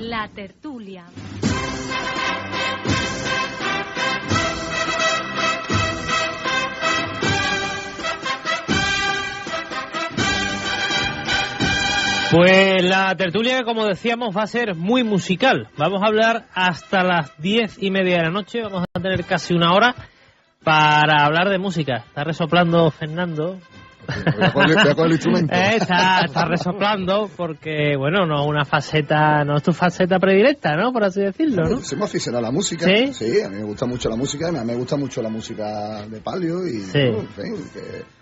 La tertulia. Pues la tertulia, como decíamos, va a ser muy musical. Vamos a hablar hasta las 10:30 de la noche. Vamos a tener casi una hora para hablar de música. Está resoplando Fernando. Voy a coger el instrumento. Está resoplando porque, bueno, no es tu faceta predilecta, ¿no? Por así decirlo, ¿no? Somos aficionados a la música. ¿Sí? Sí, a mí me gusta mucho la música. A mí me gusta mucho la música de palio y, sí. En fin,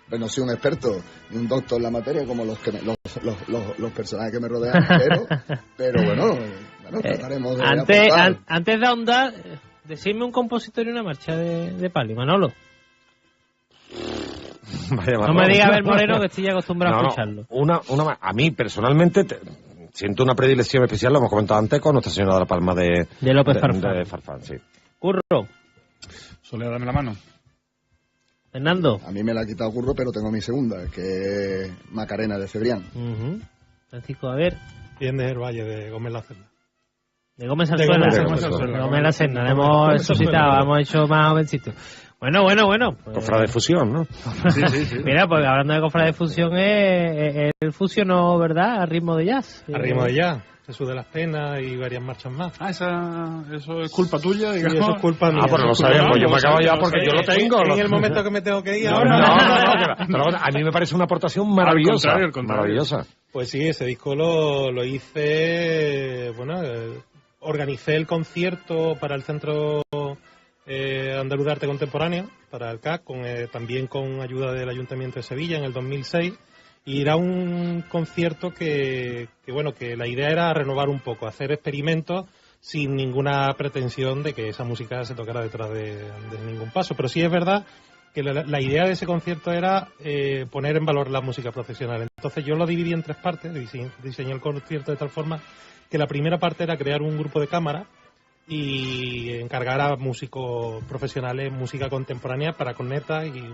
que no soy un experto ni un doctor en la materia como los personajes que me rodean, pero bueno, trataremos de antes de ahondar, decidme un compositor y una marcha de palio, Manolo. No me diga Abel Moreno, que estoy acostumbrado a escucharlo. A mí personalmente siento una predilección especial, lo hemos comentado antes, con Nuestra Señora de la Palma de López Farfán. De Farfán, sí. Curro. Soledad, dame la mano. Fernando. A mí me la ha quitado Curro, pero tengo mi segunda, que es Macarena de Cebrián. Francisco, a ver. Bien de Valle, de Gómez La Serna. De Gómez Salzuela. De Gómez La Serna. Le hemos resucitado, hemos hecho más jovencitos. Bueno. Pues, Cofrade de fusión, ¿no? Sí. Mira, pues hablando de cofrade de fusión, él fusionó, ¿verdad? A ritmo de jazz. A ritmo de jazz. Jesús de las Penas y varias marchas más. Eso es culpa tuya, digamos. Sí, eso es culpa mía. Pues no lo sabíamos. Yo me acabo ya porque yo lo tengo. En el momento que me tengo que ir No, ahora. Pero a mí me parece una aportación maravillosa. Al contrario. Maravillosa. Pues sí, ese disco lo hice, organicé el concierto para el Centro Andaluz de Arte Contemporáneo, para el CAC, también con ayuda del Ayuntamiento de Sevilla en el 2006. Y era un concierto que la idea era renovar un poco, hacer experimentos sin ninguna pretensión de que esa música se tocara detrás de ningún paso. Pero sí es verdad que la idea de ese concierto era poner en valor la música profesional. Entonces yo lo dividí en tres partes, diseñé el concierto de tal forma que la primera parte era crear un grupo de cámara y encargar a músicos profesionales música contemporánea para cornetas y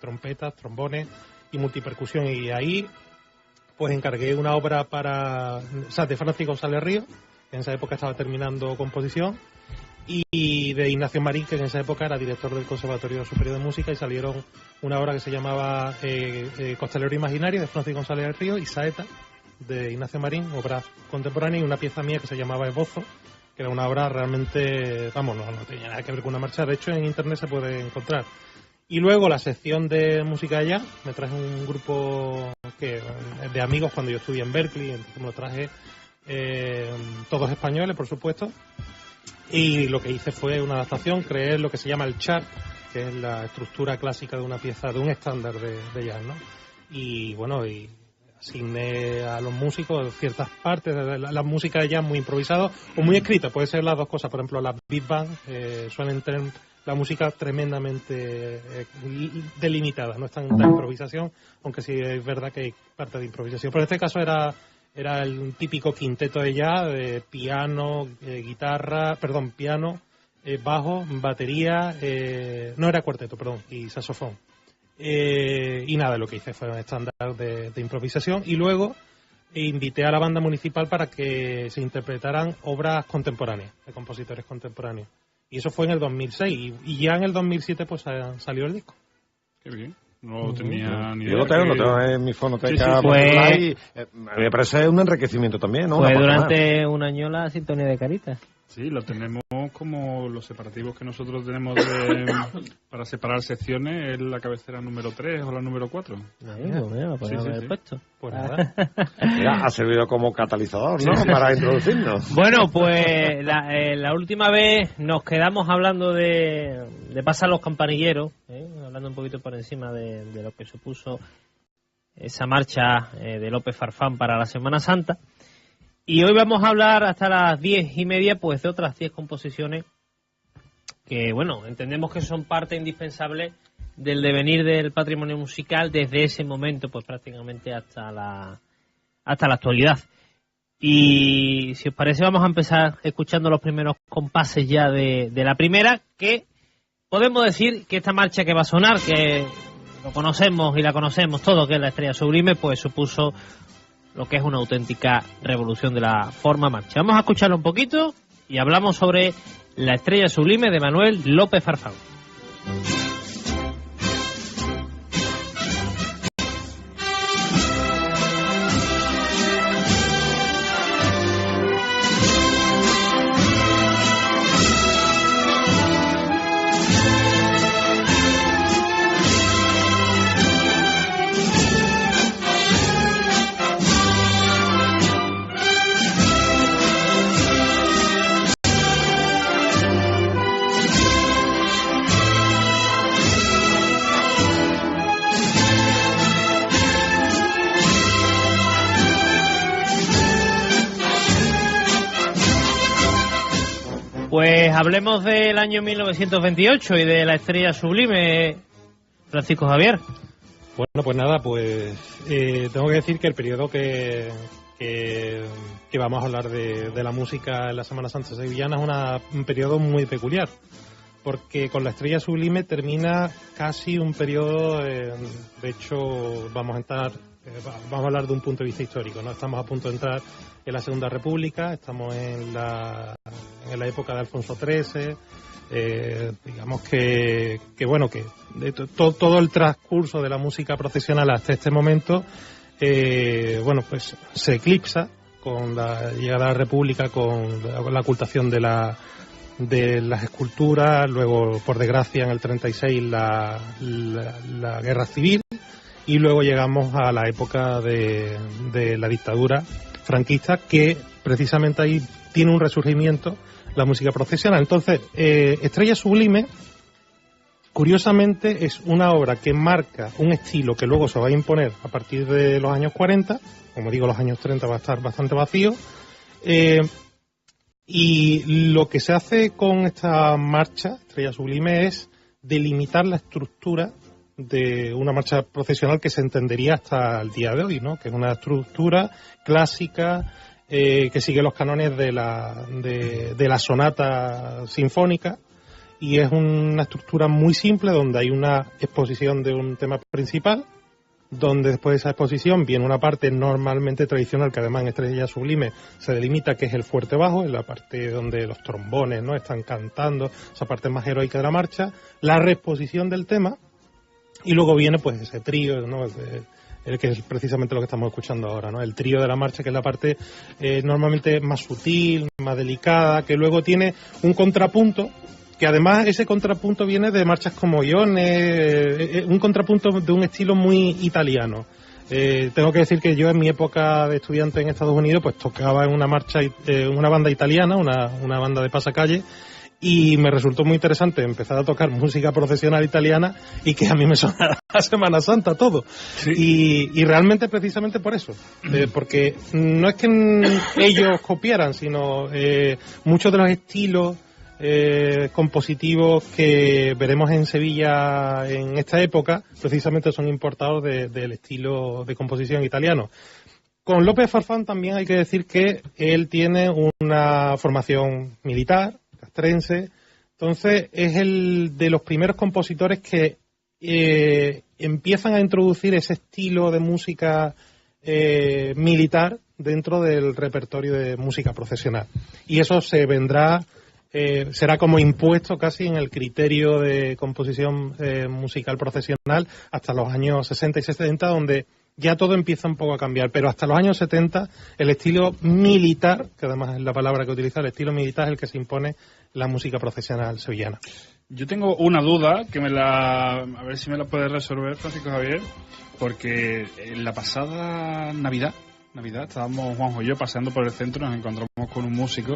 trompetas, trombones y multipercusión, y ahí pues encargué una obra de Francis González Ríos, que en esa época estaba terminando composición, y de Ignacio Marín, que en esa época era director del Conservatorio Superior de Música, y salieron una obra que se llamaba Costalero Imaginario de Francis González Ríos y Saeta de Ignacio Marín, obra contemporánea, y una pieza mía que se llamaba Esbozo, que era una obra realmente, no tenía nada que ver con una marcha, de hecho en internet se puede encontrar. Y luego la sección de música de jazz, me traje un grupo de amigos cuando yo estudié en Berkeley, entonces me lo traje todos españoles, por supuesto, y lo que hice fue una adaptación, creé lo que se llama el chart, que es la estructura clásica de una pieza, de un estándar de jazz, ¿no? Y asigné a los músicos ciertas partes de la música de jazz muy improvisado o muy escrita, puede ser las dos cosas. Por ejemplo, las big band suelen tener la música tremendamente delimitada, no es tanta improvisación, aunque sí es verdad que hay parte de improvisación. Pero en este caso era el típico quinteto de jazz, de piano, piano, bajo, batería, no era cuarteto, y saxofón. Y nada, lo que hice fue un estándar de improvisación, y luego invité a la banda municipal para que se interpretaran obras contemporáneas, de compositores contemporáneos. Y eso fue en el 2006, y ya en el 2007 pues salió el disco. Qué bien. No tenía ni idea. Yo lo tengo en mi fonoteca. Sí. Me parece un enriquecimiento también, ¿no? Fue durante un año la sintonía de Caritas. Sí, lo tenemos como los separativos que nosotros tenemos para separar secciones, es la cabecera número 3 o la número 4. Lo podemos haber puesto. Pues nada. Mira, ha servido como catalizador, ¿no? Para introducirnos. Bueno, pues la última vez nos quedamos hablando de pasar los campanilleros, hablando un poquito por encima de lo que supuso esa marcha de López Farfán para la Semana Santa. Y hoy vamos a hablar hasta las 10:30 pues de otras 10 composiciones que, entendemos que son parte indispensable del devenir del patrimonio musical desde ese momento, pues prácticamente hasta la actualidad. Y si os parece, vamos a empezar escuchando los primeros compases ya de la primera, que podemos decir que esta marcha que va a sonar, que lo conocemos y la conocemos todos, que es la Estrella Sublime, pues supuso lo que es una auténtica revolución de la forma marcha. Vamos a escucharlo un poquito y hablamos sobre La Estrella Sublime de Manuel López Farfán. Pues hablemos del año 1928 y de La Estrella Sublime, Francisco Javier. Bueno, pues nada, tengo que decir que el periodo que vamos a hablar de la música en la Semana Santa sevillana es un periodo muy peculiar, porque con La Estrella Sublime termina casi un periodo, de hecho vamos a hablar de un punto de vista histórico, ¿no? Estamos a punto de entrar en la Segunda República, estamos en la época de Alfonso XIII, digamos que de todo el transcurso de la música procesional hasta este momento, pues se eclipsa con la llegada a la República, con la ocultación de las esculturas, luego por desgracia en el 36 la guerra civil, y luego llegamos a la época de la dictadura franquista, que precisamente ahí tiene un resurgimiento la música procesional. Entonces, Estrella Sublime, curiosamente, es una obra que marca un estilo que luego se va a imponer a partir de los años 40, como digo, los años 30 va a estar bastante vacío, y lo que se hace con esta marcha, Estrella Sublime, es delimitar la estructura de una marcha procesional que se entendería hasta el día de hoy, ¿no? Que es una estructura clásica que sigue los cánones de la sonata sinfónica, y es una estructura muy simple donde hay una exposición de un tema principal, donde después de esa exposición viene una parte normalmente tradicional que además en Estrella Sublime se delimita, que es el fuerte bajo, en la parte donde los trombones, ¿no?, están cantando, esa parte más heroica de la marcha, la reexposición del tema, y luego viene pues ese trío, ¿no?, el que es precisamente lo que estamos escuchando ahora, ¿no? El trío de la marcha, que es la parte normalmente más sutil, más delicada, que luego tiene un contrapunto, que además ese contrapunto viene de marchas como Ione, un contrapunto de un estilo muy italiano. Tengo que decir que yo en mi época de estudiante en Estados Unidos pues tocaba en una marcha, una banda italiana, una banda de pasacalle, y me resultó muy interesante empezar a tocar música procesional italiana y que a mí me sonara la Semana Santa todo. Sí. Y realmente precisamente por eso, porque no es que ellos copiaran, sino muchos de los estilos compositivos que veremos en Sevilla en esta época precisamente son importados del estilo de composición italiano. Con López Farfán también hay que decir que él tiene una formación militar, castrense, entonces es el de los primeros compositores que empiezan a introducir ese estilo de música militar dentro del repertorio de música procesional, y eso se vendrá, será como impuesto casi en el criterio de composición musical procesional hasta los años 60 y 70, donde ya todo empieza un poco a cambiar, pero hasta los años 70 el estilo militar, que además es la palabra que utiliza, el estilo militar es el que se impone en la música procesional sevillana. Yo tengo una duda que a ver si me la puedes resolver, Francisco Javier, porque en la pasada Navidad estábamos Juanjo y yo paseando por el centro, nos encontramos con un músico,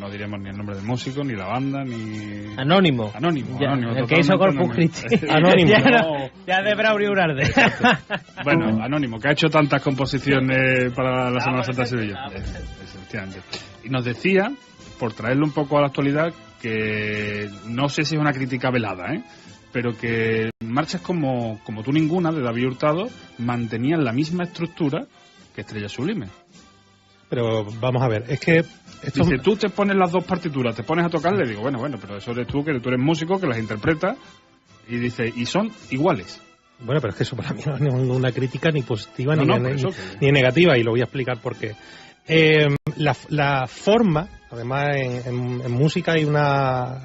no diremos ni el nombre del músico, ni la banda, ni... Anónimo. El que hizo Corpus Christi. Anónimo. Ya de Braulio Urarde. Bueno, Anónimo, que ha hecho tantas composiciones para la Semana Santa de Sevilla. Efectivamente. Y nos decía, por traerlo un poco a la actualidad, que no sé si es una crítica velada, pero que marchas como Tú Ninguna, de David Hurtado, mantenían la misma estructura que Estrella Sublime. Pero vamos a ver, es que... Dice, tú te pones las dos partituras, te pones a tocar, le digo, bueno, pero eso eres tú, que tú eres músico, que las interpretas, y dice, y son iguales. Bueno, pero es que eso para mí no es ninguna crítica ni positiva ni negativa, y lo voy a explicar por qué. La forma, además en música hay una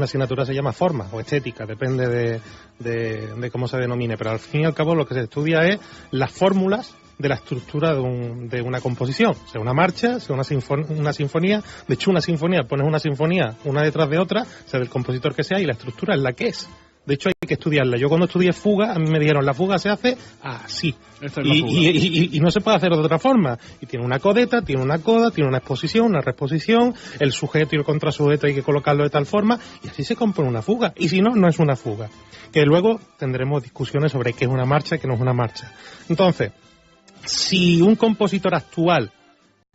asignatura que se llama forma o estética, depende de cómo se denomine, pero al fin y al cabo lo que se estudia es las fórmulas de la estructura de una composición, sea una marcha, sea una sinfonía. De hecho, una sinfonía, pones una sinfonía una detrás de otra, sea del compositor que sea, y la estructura es la que es. De hecho, hay que estudiarla. Yo cuando estudié fuga, a mí me dijeron, la fuga se hace así. Y no se puede hacer de otra forma. Y tiene una codeta, tiene una coda, tiene una exposición, una reexposición, el sujeto y el contrasujeto hay que colocarlo de tal forma, y así se compone una fuga. Y si no, no es una fuga. Que luego tendremos discusiones sobre qué es una marcha y qué no es una marcha. Entonces, si un compositor actual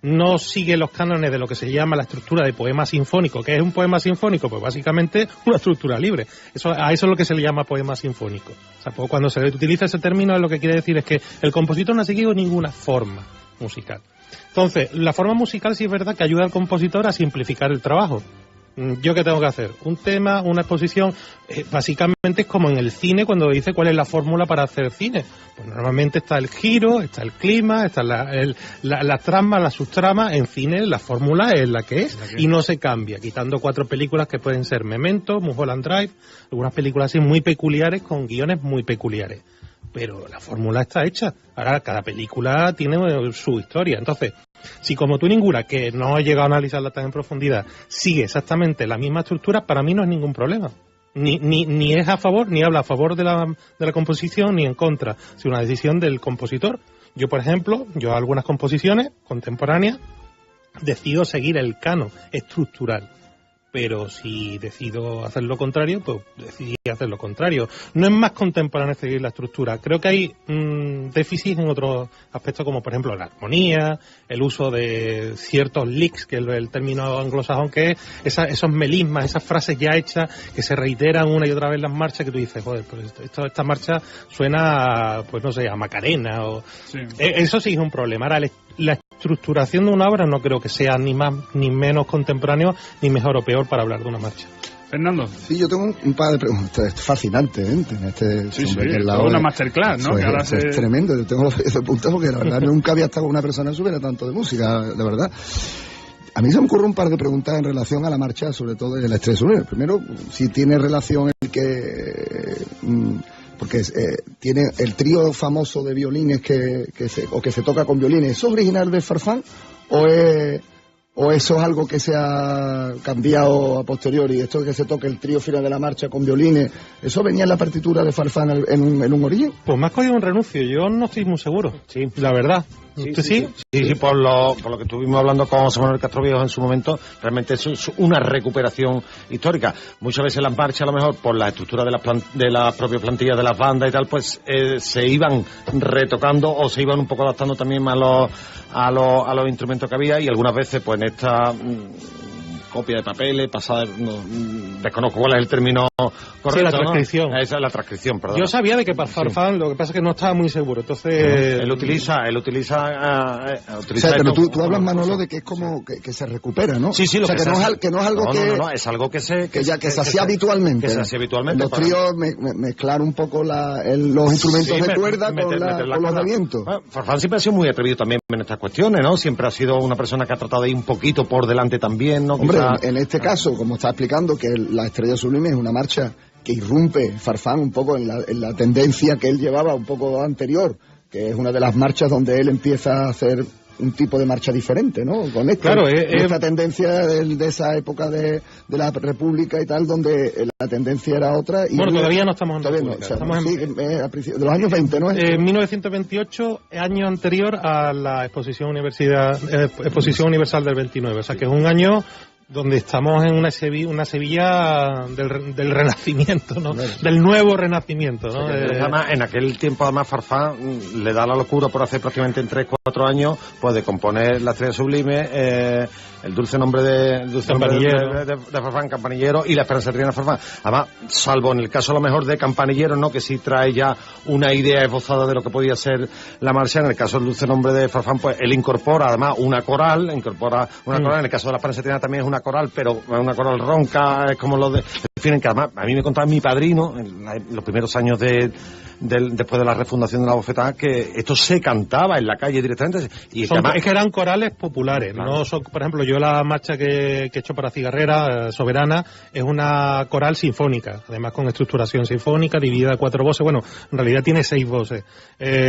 no sigue los cánones de lo que se llama la estructura de poema sinfónico. ¿Qué es un poema sinfónico? Pues básicamente una estructura libre. A eso es lo que se le llama poema sinfónico. O sea, pues cuando se utiliza ese término, lo que quiere decir es que el compositor no ha seguido ninguna forma musical. Entonces, la forma musical sí es verdad que ayuda al compositor a simplificar el trabajo. ¿Yo qué tengo que hacer? Un tema, una exposición, básicamente es como en el cine cuando dice cuál es la fórmula para hacer cine. Pues normalmente está el giro, está el clima, está la trama, la subtrama. En cine la fórmula es la que es y no se cambia, quitando 4 películas que pueden ser Memento, Mulholland Drive, algunas películas así muy peculiares con guiones muy peculiares. Pero la fórmula está hecha. Ahora cada película tiene su historia. Entonces, si como tú ninguna, que no he llegado a analizarla tan en profundidad, sigue exactamente la misma estructura, para mí no es ningún problema. Ni es a favor, ni habla a favor de la composición, ni en contra. Es una decisión del compositor. Yo, por ejemplo, algunas composiciones contemporáneas decido seguir el canon estructural. Pero si decido hacer lo contrario, pues decidí hacer lo contrario. No es más contemporáneo seguir la estructura. Creo que hay déficit en otros aspectos, como por ejemplo la armonía, el uso de ciertos licks, que es el término anglosajón, que es esos melismas, esas frases ya hechas que se reiteran una y otra vez en las marchas, que tú dices, joder, pues esta marcha suena, pues no sé, a Macarena. Sí. Eso sí es un problema. Ahora, la estructuración de una obra no creo que sea ni más ni menos contemporáneo, ni mejor o peor para hablar de una marcha. Fernando. Sí, yo tengo un par de preguntas. Es fascinante, ¿eh? Sí, es una masterclass, ¿no? Es tremendo. Yo tengo los puntos porque la verdad nunca había estado con una persona que supiera tanto de música, de verdad. A mí se me ocurre un par de preguntas en relación a la marcha, sobre todo del Estrella Sublime. Primero, si tiene relación el que... porque tiene el trío famoso de violines que se toca con violines. ¿Eso es original de Farfán o eso es algo que se ha cambiado a posteriori? Esto de que se toque el trío final de la marcha con violines, ¿eso venía en la partitura de Farfán en un origen? Pues me has cogido un renuncio, yo no estoy muy seguro, sí, la verdad. Sí, por lo que estuvimos hablando con José Manuel Castroviejo en su momento, realmente es una recuperación histórica. Muchas veces las marchas, a lo mejor por la estructura de las propias plantillas de las bandas y tal, pues se iban retocando o se iban un poco adaptando también a los instrumentos que había, y algunas veces pues en esta copia de papeles, desconozco cuál es el término correcto. Sí, la transcripción. ¿No? Esa es la transcripción, perdón. Yo sabía de que para Farfán, sí. Lo que pasa es que no estaba muy seguro, entonces... Él utiliza o sea, pero tú hablas, Manolo, de que es como que se recupera, ¿no? Sí, o sea, que no es algo No, es algo que se hacía habitualmente. Que se hacía habitualmente. Los tríos mezclar un poco los instrumentos de cuerda con los de viento. Bueno, Farfán siempre ha sido muy atrevido también en estas cuestiones, ¿no? Siempre ha sido una persona que ha tratado de ir un poquito por delante también, ¿no? Hombre, en este caso, como está explicando, que la Estrella Sublime es una marcha que irrumpe Farfán un poco en la tendencia que él llevaba un poco anterior, que es una de las marchas donde él empieza a hacer un tipo de marcha diferente, ¿no? Con esta tendencia de esa época de la República y tal, donde la tendencia era otra. Y bueno, todavía no estamos en República. No, estamos a principios de los años 20, ¿no? 1928, año anterior a la Exposición Universal del 29, o sea que es un año donde estamos en una Sevilla del Renacimiento, ¿no? Del nuevo Renacimiento, ¿no? Además, en aquel tiempo, además, Farfán le da la locura por hacer prácticamente en 3-4 años, pues de componer la Estrella Sublime, el dulce nombre de Farfán, Campanillero, y la Esperanza Triana Farfán. Además, salvo en el caso a lo mejor de Campanillero, ¿no? Que sí trae ya una idea esbozada de lo que podía ser la marcha. En el caso del dulce nombre de Farfán, pues él incorpora además una coral. En el caso de la Esperanza Triana también es una coral, pero una coral ronca, es como lo definen, que además a mí me contaba mi padrino en los primeros años de después de la refundación de la Bofetada, que esto se cantaba en la calle directamente. Y es que eran corales populares, claro. No son, por ejemplo, yo la marcha que he hecho para Cigarrera, Soberana, es una coral sinfónica, además con estructuración sinfónica, dividida a 4 voces, bueno, en realidad tiene 6 voces.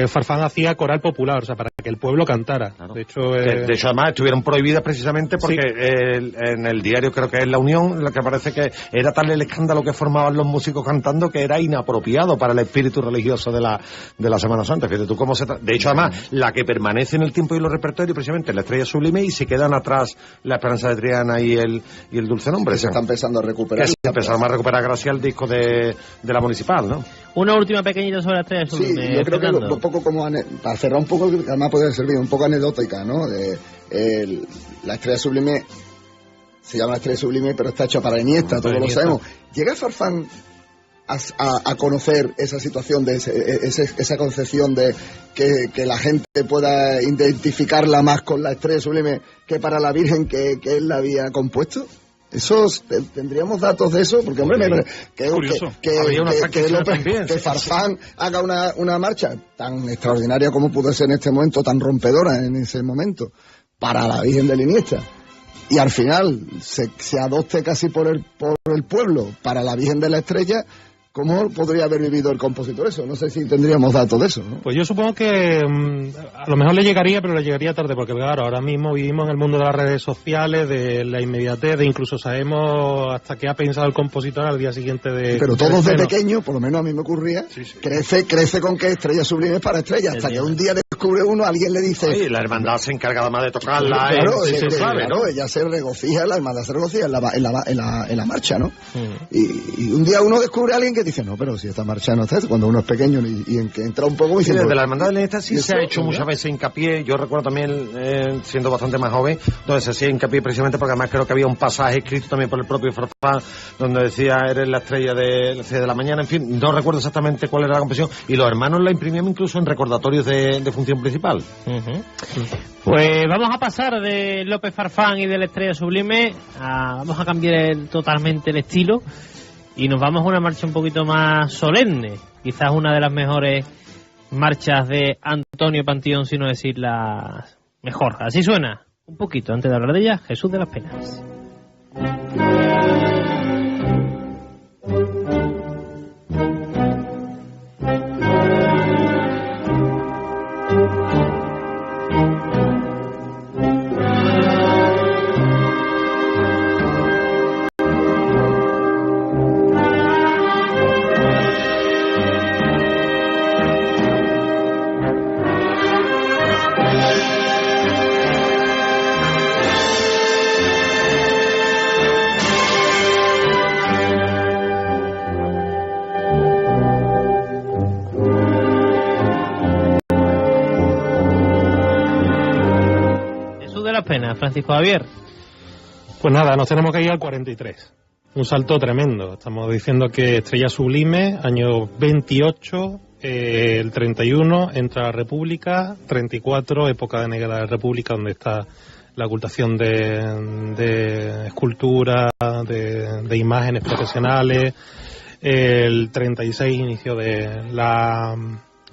Farfán hacía coral popular, o sea, para que el pueblo cantara. Claro. De hecho, además estuvieron prohibidas precisamente porque sí. En el diario, creo que es La Unión, lo que parece que era tal el escándalo que formaban los músicos cantando que era inapropiado para el espíritu religioso de la Semana Santa. Fíjate tú cómo de hecho, además, la que permanece en el tiempo y los repertorios precisamente la Estrella Sublime, y se quedan atrás la Esperanza de Triana y el Dulce Nombre. Se está empezando a recuperar. Se empezaron a recuperar gracias al disco de la Municipal, ¿no? Una última pequeñita sobre la Estrella Sublime. Sí, yo creo que un poco como para cerrar un poco, además puede servir un poco anecdótica, ¿no? La Estrella Sublime se llama la Estrella Sublime, pero está hecha para Iniesta, todos lo sabemos. ¿Llega Farfán a conocer esa situación, de esa concepción de que la gente pueda identificarla más con la Estrella Sublime que para la Virgen que él la había compuesto? ¿Tendríamos datos de eso? Porque, hombre, que Farfán haga una marcha tan extraordinaria como pudo ser en este momento, tan rompedora en ese momento, para la Virgen de Iniesta, y al final se adopte casi por el pueblo para la Virgen de la Estrella. ¿Cómo podría haber vivido el compositor eso? No sé si tendríamos datos de eso, ¿no? Pues yo supongo que a lo mejor le llegaría, pero le llegaría tarde, porque claro, ahora mismo vivimos en el mundo de las redes sociales, de la inmediatez, de incluso sabemos hasta qué ha pensado el compositor al día siguiente de... Pero todos de pequeño, por lo menos a mí me ocurría, sí. crece con que Estrella Sublime es para Estrella, hasta que un día descubre uno, alguien le dice... Oye, la hermandad se encarga además de tocarla, claro, ¿no? Ella se regocija, la hermandad se regocija en la marcha, ¿no? Y un día uno descubre a alguien que dice, no, pero si esta marcha no está, cuando uno es pequeño y en que entra un poco... Sí, desde la hermandad de Iniesta sí se ha hecho muchas veces hincapié. Yo recuerdo también, siendo bastante más joven, donde se hacía hincapié precisamente porque además creo que había un pasaje escrito también por el propio Farfán, donde decía, eres la estrella de la mañana, en fin, no recuerdo exactamente cuál era la composición, y los hermanos la imprimían incluso en recordatorios de función principal. Pues vamos a pasar de López Farfán y de la Estrella Sublime vamos a cambiar totalmente el estilo y nos vamos a una marcha un poquito más solemne, quizás una de las mejores marchas de Antonio Panteón, si no decir la mejor. Así suena, un poquito antes de hablar de ella, Jesús de las Penas. Francisco Javier. Pues nada, nos tenemos que ir al 43. Un salto tremendo. Estamos diciendo que Estrella Sublime, año 28, el 31 entra a la República, 34, época de negra de la República, donde está la ocultación de esculturas, de imágenes profesionales. El 36, inicio de la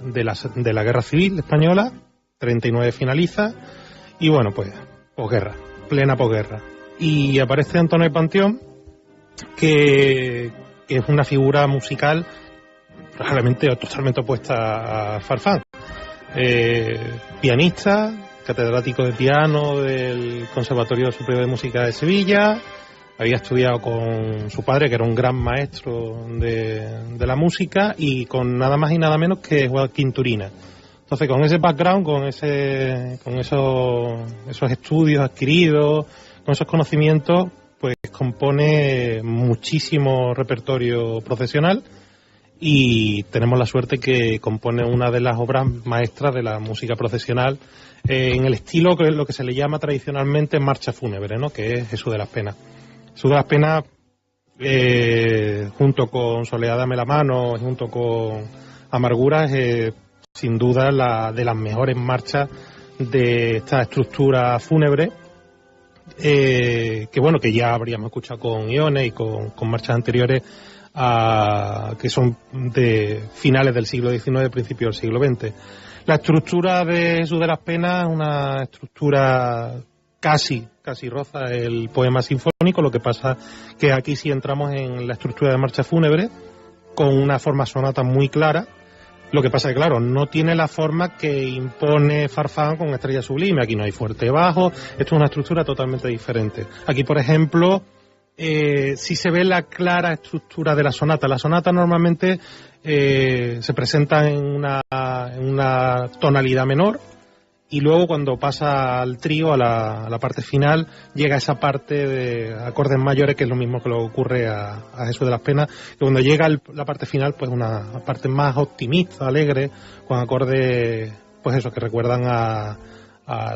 Guerra Civil Española. 39 finaliza. Y bueno, pues posguerra, plena posguerra. Y aparece Antonio Panteón, que es una figura musical realmente totalmente opuesta a Farfán. Pianista, catedrático de piano del Conservatorio Superior de Música de Sevilla, había estudiado con su padre, que era un gran maestro de la música, y con nada más y nada menos que Joaquín Turina. Entonces, con ese background, con esos estudios adquiridos, con esos conocimientos, pues compone muchísimo repertorio profesional, y tenemos la suerte que compone una de las obras maestras de la música procesional en el estilo que es lo que se le llama tradicionalmente marcha fúnebre, ¿no? Que es Jesús de las Penas. Jesús de las Penas, junto con Soledad dame la mano, junto con Amarguras, sin duda de las mejores marchas de esta estructura fúnebre, que bueno, que ya habríamos escuchado con Ione y con marchas anteriores que son de finales del siglo XIX, principios del siglo XX. La estructura de Jesús de las Penas es una estructura casi roza el poema sinfónico, lo que pasa que aquí sí entramos en la estructura de marcha fúnebre con una forma sonata muy clara. Lo que pasa que, claro, no tiene la forma que impone Farfán con Estrella Sublime. Aquí no hay fuerte bajo, esto es una estructura totalmente diferente. Aquí, por ejemplo, sí se ve la clara estructura de la sonata. La sonata normalmente se presenta en una tonalidad menor, y luego cuando pasa al trío, a la parte final, llega esa parte de acordes mayores, que es lo mismo que le ocurre a Jesús de las Penas, que cuando llega la parte final, pues una parte más optimista, alegre, con acordes, pues eso, que recuerdan a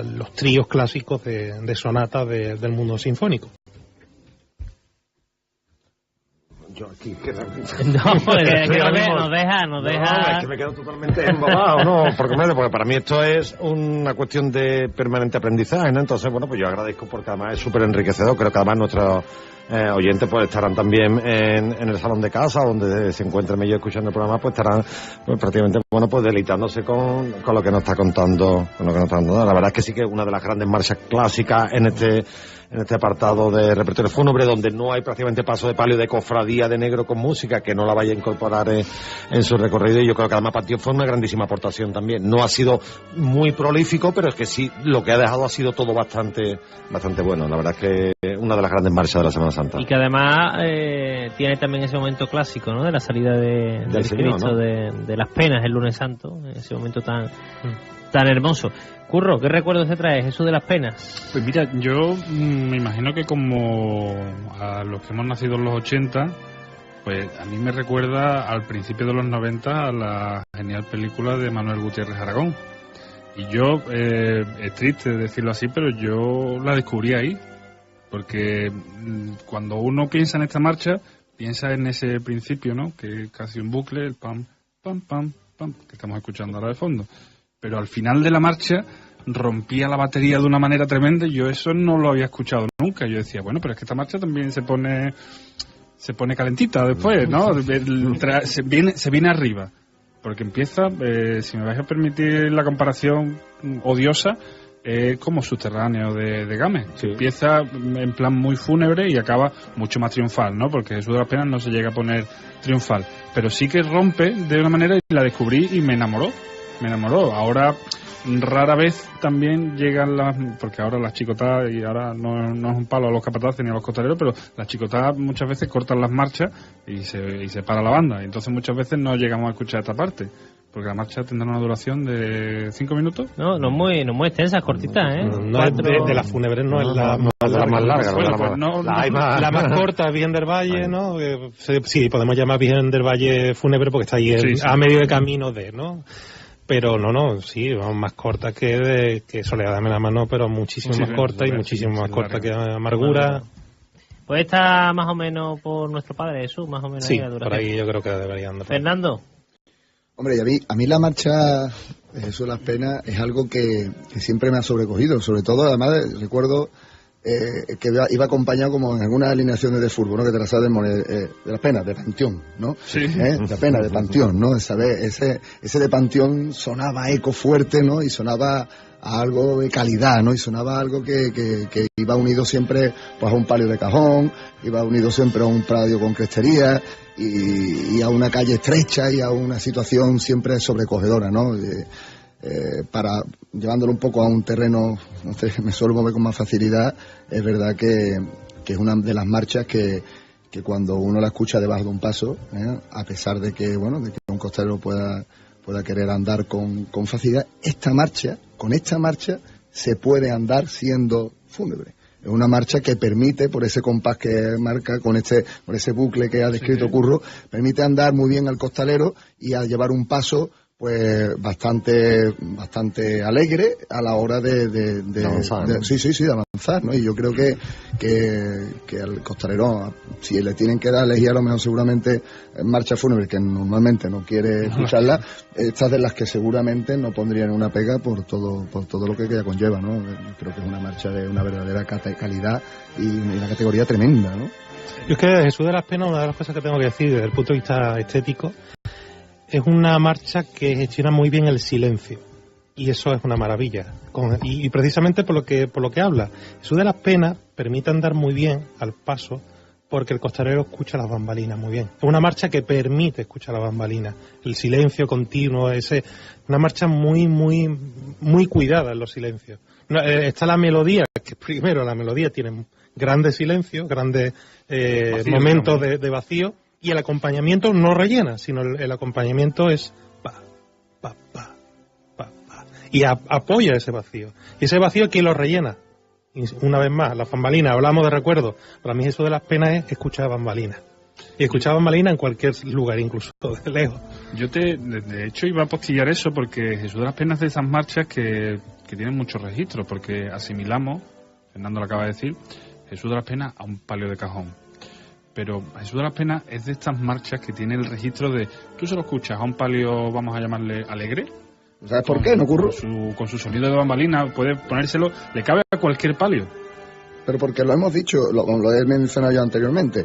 los tríos clásicos de sonatas del mundo sinfónico. Yo aquí, que no, es que nos deja. No, es que me quedo totalmente embobado, ¿no? Porque para mí esto es una cuestión de permanente aprendizaje, ¿no? Entonces, bueno, pues yo agradezco porque además es súper enriquecedor. Creo que además nuestros oyentes pues estarán también en el salón de casa, donde se encuentren medio escuchando el programa, pues estarán pues prácticamente, bueno, pues deleitándose con lo que nos está contando, La verdad es que sí que es una de las grandes marchas clásicas en este apartado de repertorio fúnebre, donde no hay prácticamente paso de palio de cofradía de negro con música, que no la vaya a incorporar en su recorrido. Y yo creo que además Panteón fue una grandísima aportación también. No ha sido muy prolífico, pero es que sí, lo que ha dejado ha sido todo bastante bueno. La verdad es que una de las grandes marchas de la Semana Santa. Y que además tiene también ese momento clásico, ¿no? De la salida del Señor, Cristo, ¿no? de las penas el lunes santo, ese momento tan hermoso. Curro, ¿qué recuerdos te trae Jesús de las Penas? Pues mira, yo me imagino que como a los que hemos nacido en los 80, pues a mí me recuerda al principio de los 90 a la genial película de Manuel Gutiérrez Aragón. Y yo, es triste decirlo así, pero yo la descubrí ahí, porque cuando uno piensa en esta marcha, piensa en ese principio, ¿no? Que es casi un bucle, el pam, pam, pam, pam, que estamos escuchando ahora de fondo. Pero al final de la marcha rompía la batería de una manera tremenda y yo eso no lo había escuchado nunca. Yo decía, bueno, pero es que esta marcha también se pone calentita después, ¿no? Se viene arriba. Porque empieza, si me vais a permitir la comparación odiosa, como Subterráneo de Gámez. Sí. Empieza en plan muy fúnebre y acaba mucho más triunfal, ¿no? Porque Jesús de las Penas no se llega a poner triunfal. Pero sí que rompe de una manera y la descubrí y me enamoró. Ahora rara vez también llegan porque ahora las chicotadas, y ahora no es un palo a los capataces ni a los costaleros, pero las chicotadas muchas veces cortan las marchas y se para la banda, y entonces muchas veces no llegamos a escuchar esta parte, porque la marcha tendrá una duración de 5 minutos. No muy extensa, es cortita, ¿eh? No es de las fúnebres, no es la más larga. La más corta es Virgen del Valle, ¿no? Sí, podemos llamar Virgen del Valle fúnebre porque está ahí a medio de camino ¿no? Pero sí, vamos, más corta que Soledad dame la mano, pero muchísimo más corta y muchísimo más corta que Amargura. Pues está más o menos por nuestro Padre Jesús, más o menos. Sí, por ahí yo creo que debería andar. Fernando. Hombre, y a mí la marcha de Jesús de las Penas es algo que siempre me ha sobrecogido, sobre todo, además recuerdo que iba acompañado como en algunas alineaciones de fútbol, ¿no? Que te la sabes de las Penas, de Panteón, ¿no? Sí. De Penas, de Panteón, ¿no? Ese de Panteón sonaba eco fuerte, ¿no? Y sonaba a algo de calidad, ¿no? Y sonaba a algo que iba unido siempre pues a un palio de cajón, iba unido siempre a un pradio con crestería y a una calle estrecha y a una situación siempre sobrecogedora, ¿no? Para llevándolo un poco a un terreno, no sé, me suelo mover con más facilidad. Es verdad que es una de las marchas que cuando uno la escucha debajo de un paso, a pesar de que un costalero pueda querer andar con facilidad, con esta marcha se puede andar siendo fúnebre. Es una marcha que permite, por ese compás que marca, por ese bucle que ha descrito Curro, permite andar muy bien al costalero y a llevar un paso pues bastante alegre a la hora de avanzar, ¿no? de avanzar, ¿no? Y yo creo que al costalero, si le tienen que dar elegir, a lo mejor seguramente marcha fúnebre, que normalmente no quiere escucharla, estas de las que seguramente no pondrían una pega por todo lo que ella conlleva, ¿no? Yo creo que es una marcha de una verdadera calidad y una categoría tremenda, ¿no? Yo es que Jesús de las Penas, una de las cosas que tengo que decir desde el punto de vista estético, es una marcha que gestiona muy bien el silencio, y eso es una maravilla. Y precisamente por lo que habla, Jesús de las Penas permite andar muy bien al paso, porque el costalero escucha las bambalinas muy bien. Es una marcha que permite escuchar las bambalinas, el silencio continuo, una marcha muy cuidada en los silencios. Está la melodía, que primero la melodía tiene grandes silencios, grandes momentos de vacío, y el acompañamiento no rellena, sino el acompañamiento es pa, pa, pa, pa, pa, y apoya ese vacío. Y ese vacío, ¿quién lo rellena? Y una vez más, las bambalinas, hablamos de recuerdos. Para mí eso de las penas es escuchar bambalinas. Y escuchar bambalinas en cualquier lugar, incluso de lejos. Yo de hecho iba a postillar eso, porque Jesús de las Penas es de esas marchas que tienen muchos registros, porque asimilamos, Fernando lo acaba de decir, Jesús de las Penas a un palio de cajón. Pero Jesús de las Penas es de estas marchas que tiene el registro de... Tú se lo escuchas a un palio, vamos a llamarle alegre. ¿Sabes por qué? ¿No ocurre? Con su sonido de bambalina, puede ponérselo, le cabe a cualquier palio. Pero porque lo hemos dicho, lo he mencionado yo anteriormente,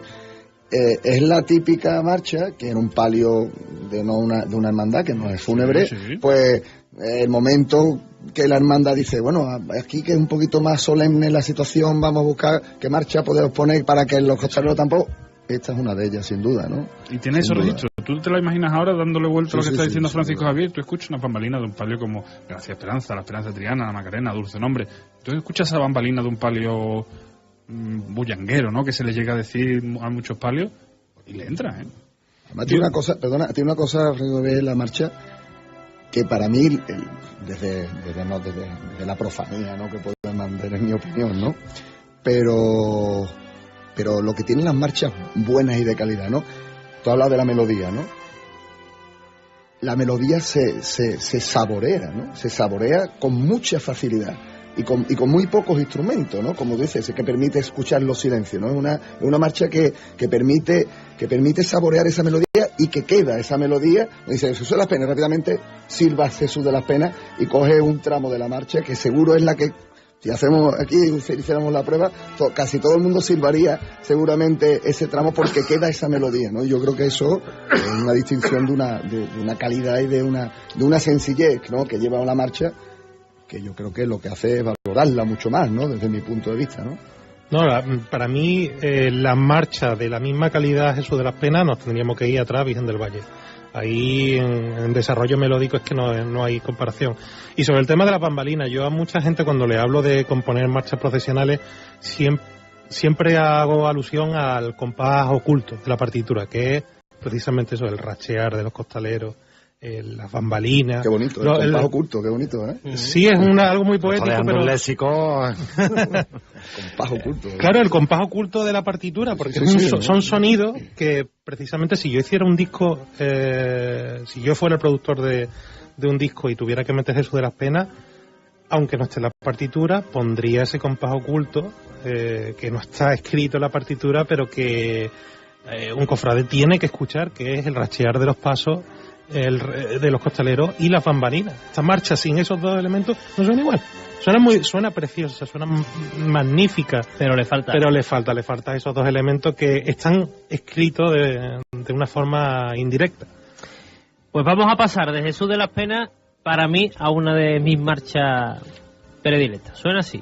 es la típica marcha que en un palio de una hermandad, que no es fúnebre, sí. Pues el momento que la hermandad dice, bueno, aquí que es un poquito más solemne la situación, vamos a buscar qué marcha podemos poner para que los costaleros tampoco... Esta es una de ellas, sin duda, ¿no? Y tiene esos registros. Tú te la imaginas ahora dándole vuelta a lo que está diciendo Francisco Javier. Tú escuchas una bambalina de un palio como Gracia Esperanza, la Esperanza Triana, la Macarena, Dulce Nombre. Tú escuchas esa bambalina de un palio bullanguero, ¿no? Que se le llega a decir a muchos palios y le entra, ¿eh? Además, tiene una cosa de la marcha que para mí, desde la profanía, ¿no? Que puedo mantener mi opinión, ¿no? Pero lo que tienen las marchas buenas y de calidad, ¿no? Tú hablas de la melodía, ¿no? La melodía se saborea, ¿no? Se saborea con mucha facilidad y con muy pocos instrumentos, ¿no? Como dices, que permite escuchar los silencios, ¿no? Es una marcha que permite saborear esa melodía y que queda esa melodía. Dice Jesús de las Penas, rápidamente silba Jesús de las Penas y coge un tramo de la marcha que seguro es la que... Si hacemos aquí, hiciéramos la prueba, casi todo el mundo silbaría seguramente ese tramo porque queda esa melodía, ¿no? Yo creo que eso es una distinción de una calidad y de una sencillez, ¿no? Que lleva a la marcha, que yo creo que lo que hace es valorarla mucho más, ¿no? Desde mi punto de vista, ¿no? No, para mí la marcha de la misma calidad Jesús de las Penas nos tendríamos que ir atrás Virgen del Valle. Ahí en desarrollo melódico es que no hay comparación. Y sobre el tema de las bambalinas, yo a mucha gente cuando le hablo de componer marchas procesionales siempre hago alusión al compás oculto de la partitura, que es precisamente eso, el rachear de los costaleros, las bambalinas. Qué bonito, el compás oculto, qué bonito, ¿eh? Sí, es algo muy poético, pero... el léxico... compás oculto. Claro, el compás oculto de la partitura, porque son sonidos que precisamente si yo hiciera un disco, si yo fuera el productor de un disco y tuviera que meter Jesús de las Penas, aunque no esté en la partitura, pondría ese compás oculto, que no está escrito en la partitura, pero que un cofrade tiene que escuchar, que es el rachear de los pasos de los costaleros y las bambalinas. Esta marcha sin esos dos elementos no suena igual. Suena preciosa, suena magnífica, pero le falta esos dos elementos que están escritos de una forma indirecta. Pues vamos a pasar de Jesús de las Penas, para mí, a una de mis marchas predilectas. Suena así.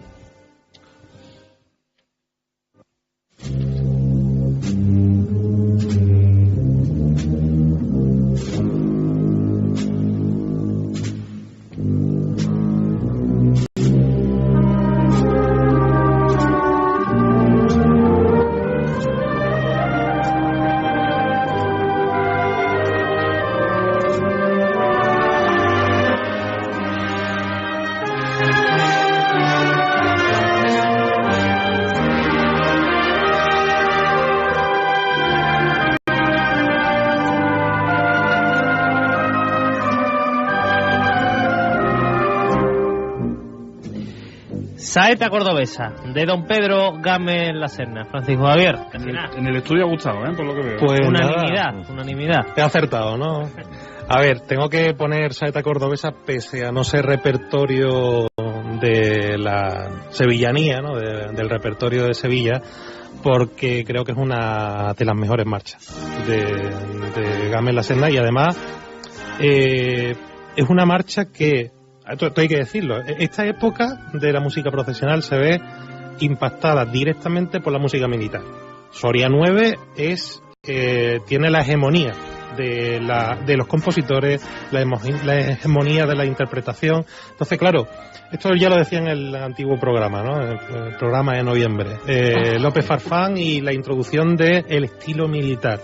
Saeta cordobesa, de don Pedro Gámez La Serna. Francisco Javier. En el estudio ha gustado, por lo que veo. Pues unanimidad. He acertado, ¿no? A ver, tengo que poner Saeta cordobesa pese a no ser repertorio de la sevillanía, ¿no? Del repertorio de Sevilla, porque creo que es una de las mejores marchas de Gámez La Serna, y además es una marcha que, esto hay que decirlo, esta época de la música procesional se ve impactada directamente por la música militar. Soria 9 tiene la hegemonía de los compositores, la hegemonía de la interpretación. Entonces, claro, esto ya lo decía en el antiguo programa, ¿no? El programa de noviembre. López Farfán y la introducción del estilo militar.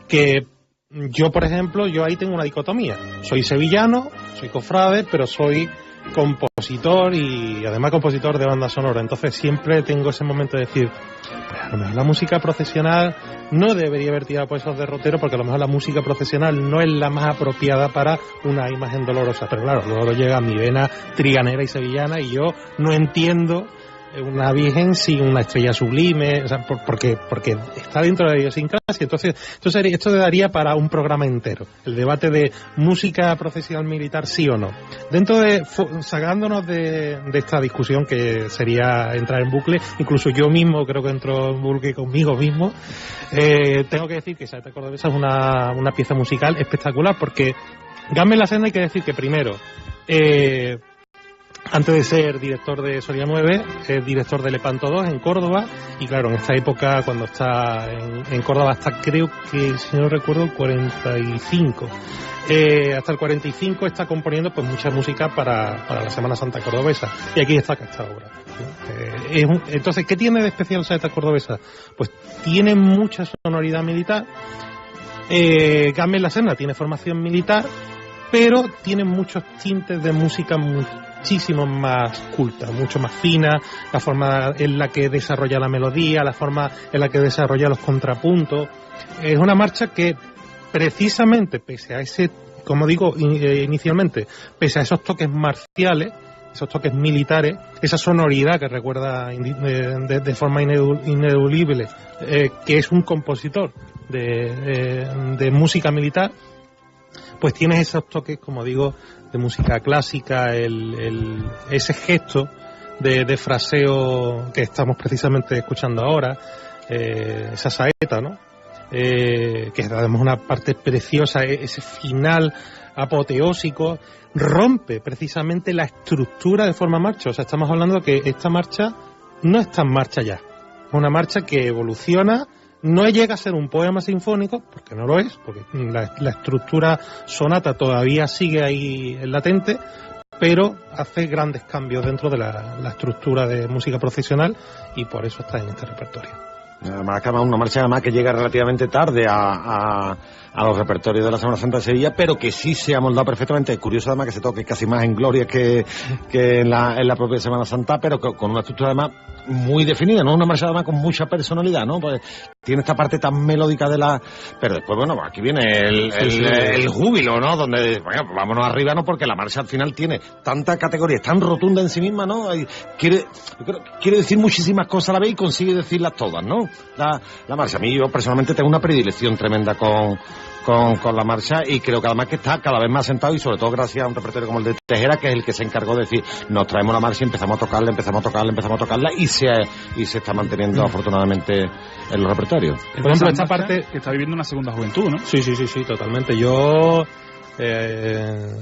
Que yo, por ejemplo, ahí tengo una dicotomía. Soy sevillano, soy cofrade, pero soy compositor y además compositor de banda sonora. Entonces siempre tengo ese momento de decir, pues a lo mejor la música procesional no debería haber tirado por esos derroteros, porque a lo mejor la música procesional no es la más apropiada para una imagen dolorosa. Pero claro, luego llega mi vena triganera y sevillana y yo no entiendo una virgen sin una estrella sublime, o sea, porque está dentro de la idiosincrasia. Entonces esto daría para un programa entero, el debate de música procesional militar, sí o no. Sacándonos de esta discusión que sería entrar en bucle, incluso yo mismo creo que entro en bucle conmigo mismo, tengo que decir que Saeta cordobesa es una pieza musical espectacular, porque Gámez La Serna, hay que decir que primero, antes de ser director de Soria 9, es director de Lepanto 2 en Córdoba, y claro, en esta época, cuando está en Córdoba, hasta creo que, si no recuerdo, el 45. Hasta el 45 está componiendo pues mucha música para la Semana Santa cordobesa, y aquí destaca esta obra. Entonces, ¿qué tiene de especial Saeta cordobesa? Pues tiene mucha sonoridad militar. Gámez La Serna tiene formación militar, pero tiene muchos tintes de música muchísimo más culta, mucho más fina, la forma en la que desarrolla la melodía, la forma en la que desarrolla los contrapuntos. Es una marcha que precisamente, pese a ese, como digo inicialmente, pese a esos toques marciales, esos toques militares, esa sonoridad que recuerda de forma ineludible que es un compositor de música militar, pues tienes esos toques, como digo, de música clásica, ese gesto de fraseo que estamos precisamente escuchando ahora, esa saeta, ¿no? Que es además una parte preciosa, ese final apoteósico, rompe precisamente la estructura de forma marcha. O sea, estamos hablando que esta marcha no está en marcha ya, es una marcha que evoluciona. No llega a ser un poema sinfónico, porque no lo es, porque la estructura sonata todavía sigue ahí latente, pero hace grandes cambios dentro de la estructura de música procesional, y por eso está en este repertorio. Además, una marcha además que llega relativamente tarde a los repertorios de la Semana Santa de Sevilla, pero que sí se ha moldado perfectamente. Es curioso además que se toque casi más en Gloria que en la propia Semana Santa, pero con una estructura además muy definida, ¿no? Una marcha además con mucha personalidad, ¿no? Pues tiene esta parte tan melódica pero después, bueno, aquí viene el júbilo, ¿no? Donde, bueno, vámonos arriba, ¿no? Porque la marcha al final tiene tanta categoría, es tan rotunda en sí misma, ¿no? Quiere decir muchísimas cosas a la vez y consigue decirlas todas, ¿no? La marcha. A mí, yo personalmente tengo una predilección tremenda con la marcha, y creo que además que está cada vez más sentado, y sobre todo gracias a un repertorio como el de Tejera, que es el que se encargó de decir, nos traemos la marcha y empezamos a tocarla, y se está manteniendo afortunadamente en los repertorios. Por ejemplo, esta parte que está viviendo una segunda juventud, ¿no? Sí, totalmente. Yo,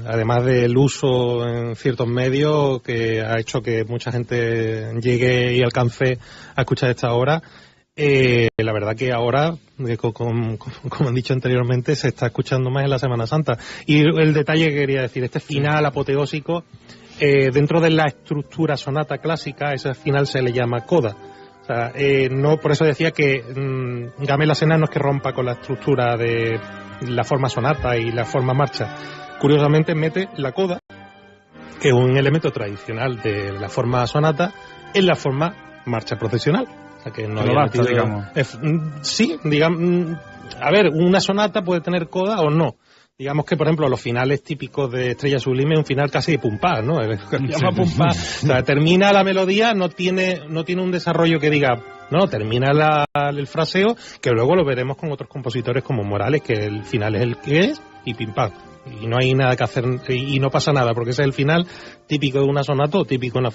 además del uso en ciertos medios que ha hecho que mucha gente llegue y alcance a escuchar esta obra, la verdad que ahora, como han dicho anteriormente, se está escuchando más en la Semana Santa. Y el detalle que quería decir, este final apoteósico, dentro de la estructura sonata clásica, ese final se le llama coda. O sea, no, por eso decía que Gámez La Serna no es que rompa con la estructura de la forma sonata y la forma marcha. Curiosamente mete la coda, que es un elemento tradicional de la forma sonata, en la forma marcha procesional. Que no había metido, digamos. Sí, digamos. A ver, una sonata puede tener coda o no. digamos que, por ejemplo, los finales típicos de Estrella Sublime, un final casi de pumpar, ¿no? Se llama pumpar. O sea, termina la melodía, no tiene un desarrollo que diga, no, termina el fraseo, que luego lo veremos con otros compositores como Morales, que el final es el que es, y pim pam. Y no hay nada que hacer, y no pasa nada, porque ese es el final típico de una sonata o típico de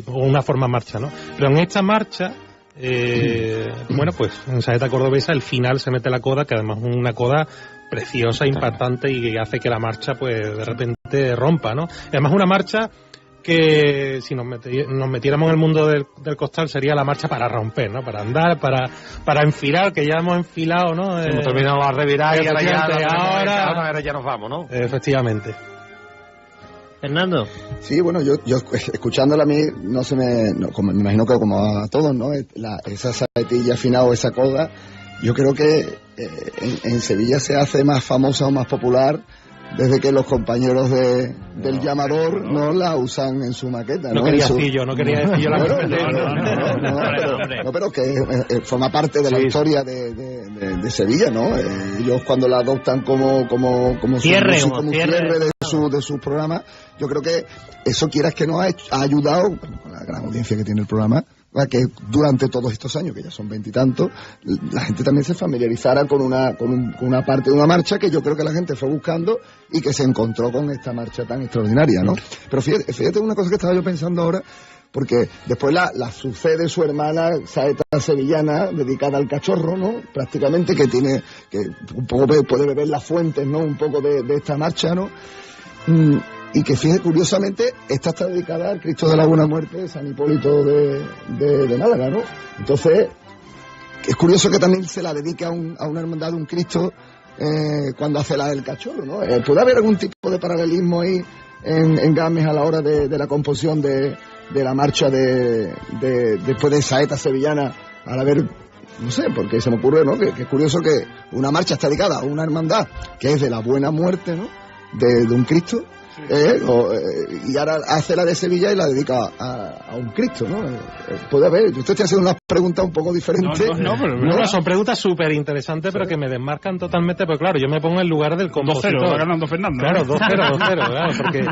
una forma marcha, ¿no? Pero en esta marcha, bueno, pues en Saeta Cordobesa el final se mete la coda, que además es una coda preciosa, impactante, y que hace que la marcha pues de repente rompa, ¿no? Además una marcha que si nos metiéramos en el mundo del costal sería la marcha para romper, ¿no? Para andar, para enfilar, que ya hemos enfilado, ¿no? Hemos terminado la revirada y ahora ya nos vamos, ¿no? Efectivamente. Fernando. Sí, bueno, yo escuchándola a mí, me imagino que como a todos, ¿no? Esa saetilla final o esa coda, yo creo que en Sevilla se hace más famosa o más popular desde que los compañeros del llamador no la usan en su maqueta. No quería decir yo la pero que forma parte de la historia de Sevilla, ¿no? Ellos cuando la adoptan como cierre de sus programas, yo creo que eso, quieras que no, ha ayudado, bueno, con la gran audiencia que tiene el programa, a que durante todos estos años, que ya son 20 y tantos, la gente también se familiarizara con una parte de una marcha que yo creo que la gente fue buscando y que se encontró con esta marcha tan extraordinaria, ¿no? Pero fíjate una cosa que estaba yo pensando ahora, porque después la sucede su hermana Saeta Sevillana, dedicada al cachorro, ¿no? Prácticamente, que un poco puede beber las fuentes, ¿no? Un poco de esta marcha, ¿no? Y que, fíjate, curiosamente, esta está dedicada al Cristo de la Buena Muerte de San Hipólito de Málaga, ¿no? Entonces, es curioso que también se la dedique a una hermandad de un Cristo cuando hace la del cachorro, ¿no? ¿Puede haber algún tipo de paralelismo ahí en Gámez a la hora de la composición de la marcha después de Saeta Sevillana, al haber, no sé, porque se me ocurre, ¿no? Que es curioso que una marcha está dedicada a una hermandad que es de la Buena Muerte, ¿no? De un Cristo. Y ahora hace la de Sevilla y la dedica a un Cristo, ¿no? Puede haber, usted está haciendo unas preguntas un poco diferentes. No, son preguntas súper interesantes, pero que me desmarcan totalmente, pero claro, yo me pongo en lugar del compositor. 2-0, va ganando Fernando. Claro, 2-0, claro, porque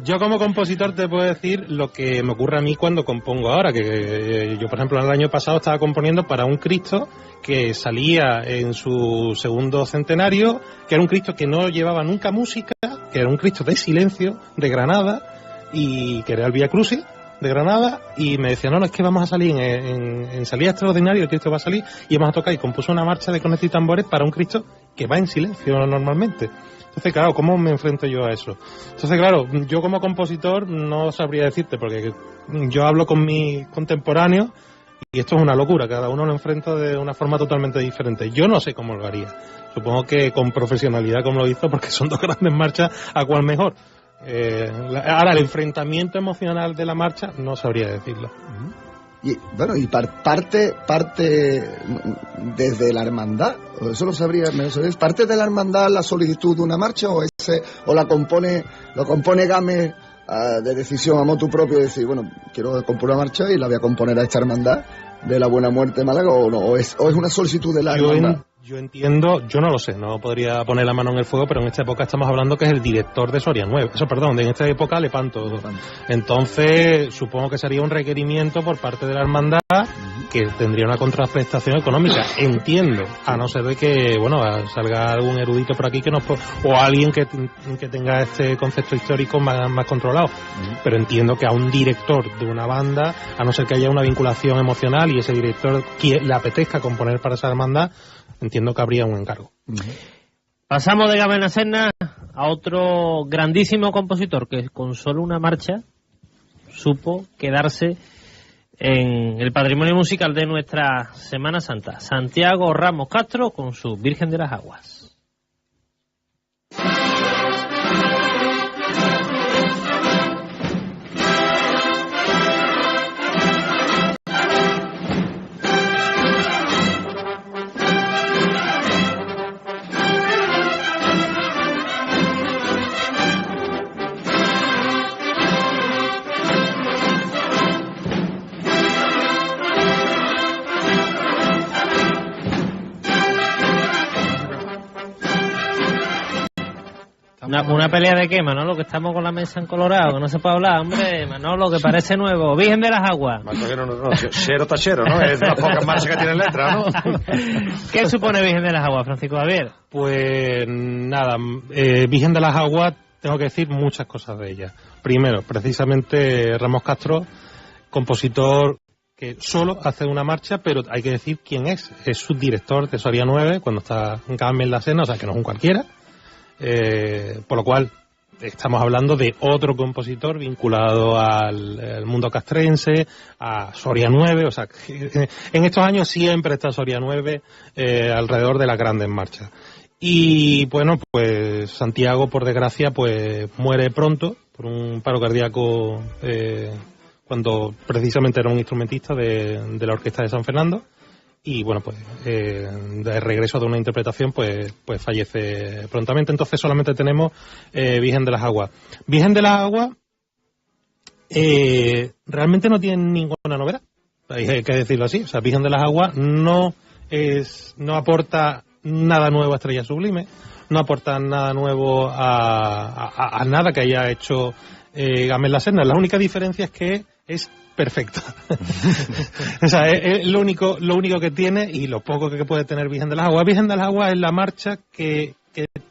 yo como compositor te puedo decir lo que me ocurre a mí cuando compongo ahora, que yo, por ejemplo, el año pasado estaba componiendo para un Cristo que salía en su segundo centenario, que era un Cristo que no llevaba nunca música, que era un Cristo de silencio, de Granada, y que era el Vía Crucis de Granada, y me decía, no, es que vamos a salir en salida extraordinaria, el Cristo va a salir, y vamos a tocar, y compuso una marcha de cornetas y tambores para un Cristo que va en silencio normalmente. Entonces, claro, ¿cómo me enfrento yo a eso? Entonces, claro, yo como compositor no sabría decirte, porque yo hablo con mis contemporáneos, y esto es una locura, cada uno lo enfrenta de una forma totalmente diferente. Yo no sé cómo lo haría. Supongo que con profesionalidad como lo hizo, porque son dos grandes marchas, ¿a cuál mejor? Ahora, el enfrentamiento emocional de la marcha no sabría decirlo. Y bueno, y parte desde la hermandad, eso lo sabría, ¿es parte de la hermandad la solicitud de una marcha o lo compone Gámez de decisión a motu propio, de decir, bueno, quiero componer una marcha y la voy a componer a esta hermandad de la Buena Muerte de Málaga, o no, o es una solicitud de la hermandad? Yo entiendo, yo no lo sé, no podría poner la mano en el fuego, pero en esta época estamos hablando que es el director de Soria 9, en esta época Lepanto. Entonces, supongo que sería un requerimiento por parte de la hermandad que tendría una contraprestación económica, entiendo, a no ser de que, bueno, salga algún erudito por aquí o alguien que tenga este concepto histórico más controlado, pero entiendo que a un director de una banda, a no ser que haya una vinculación emocional y ese director le apetezca componer para esa hermandad, entiendo que habría un encargo. Pasamos de Gámez Serna a otro grandísimo compositor que con solo una marcha supo quedarse en el patrimonio musical de nuestra Semana Santa. Santiago Ramos Castro con su Virgen de las Aguas. Una pelea de qué, Manolo, que estamos con la mesa en colorado, que no se puede hablar, hombre, Manolo, que parece nuevo, Virgen de las Aguas. Chero tachero, ¿no? Es de las pocas marchas que tiene letra, ¿no? ¿Qué supone Virgen de las Aguas, Francisco Javier? Pues nada, Virgen de las Aguas, tengo que decir muchas cosas de ella. Primero, precisamente Ramos Castro, compositor que solo hace una marcha, pero hay que decir quién es. Es subdirector de Soria 9 cuando está en Carmen la Sena, o sea que no es un cualquiera. Por lo cual estamos hablando de otro compositor vinculado al mundo castrense, a Soria 9, o sea que en estos años siempre está Soria 9 alrededor de las grandes marchas. Y bueno, pues Santiago, por desgracia, pues muere pronto por un paro cardíaco cuando precisamente era un instrumentista de la Orquesta de San Fernando. Y bueno, pues de regreso de una interpretación, pues fallece prontamente. Entonces solamente tenemos Virgen de las Aguas. Virgen de las Aguas realmente no tiene ninguna novedad, hay que decirlo así. O sea, Virgen de las Aguas no aporta nada nuevo a Estrella Sublime, no aporta nada nuevo a nada que haya hecho Gamés la Serna. La única diferencia es que es perfecta. O sea, es lo único que tiene, y lo poco que puede tener Virgen de las Aguas. Virgen de las Aguas es la marcha que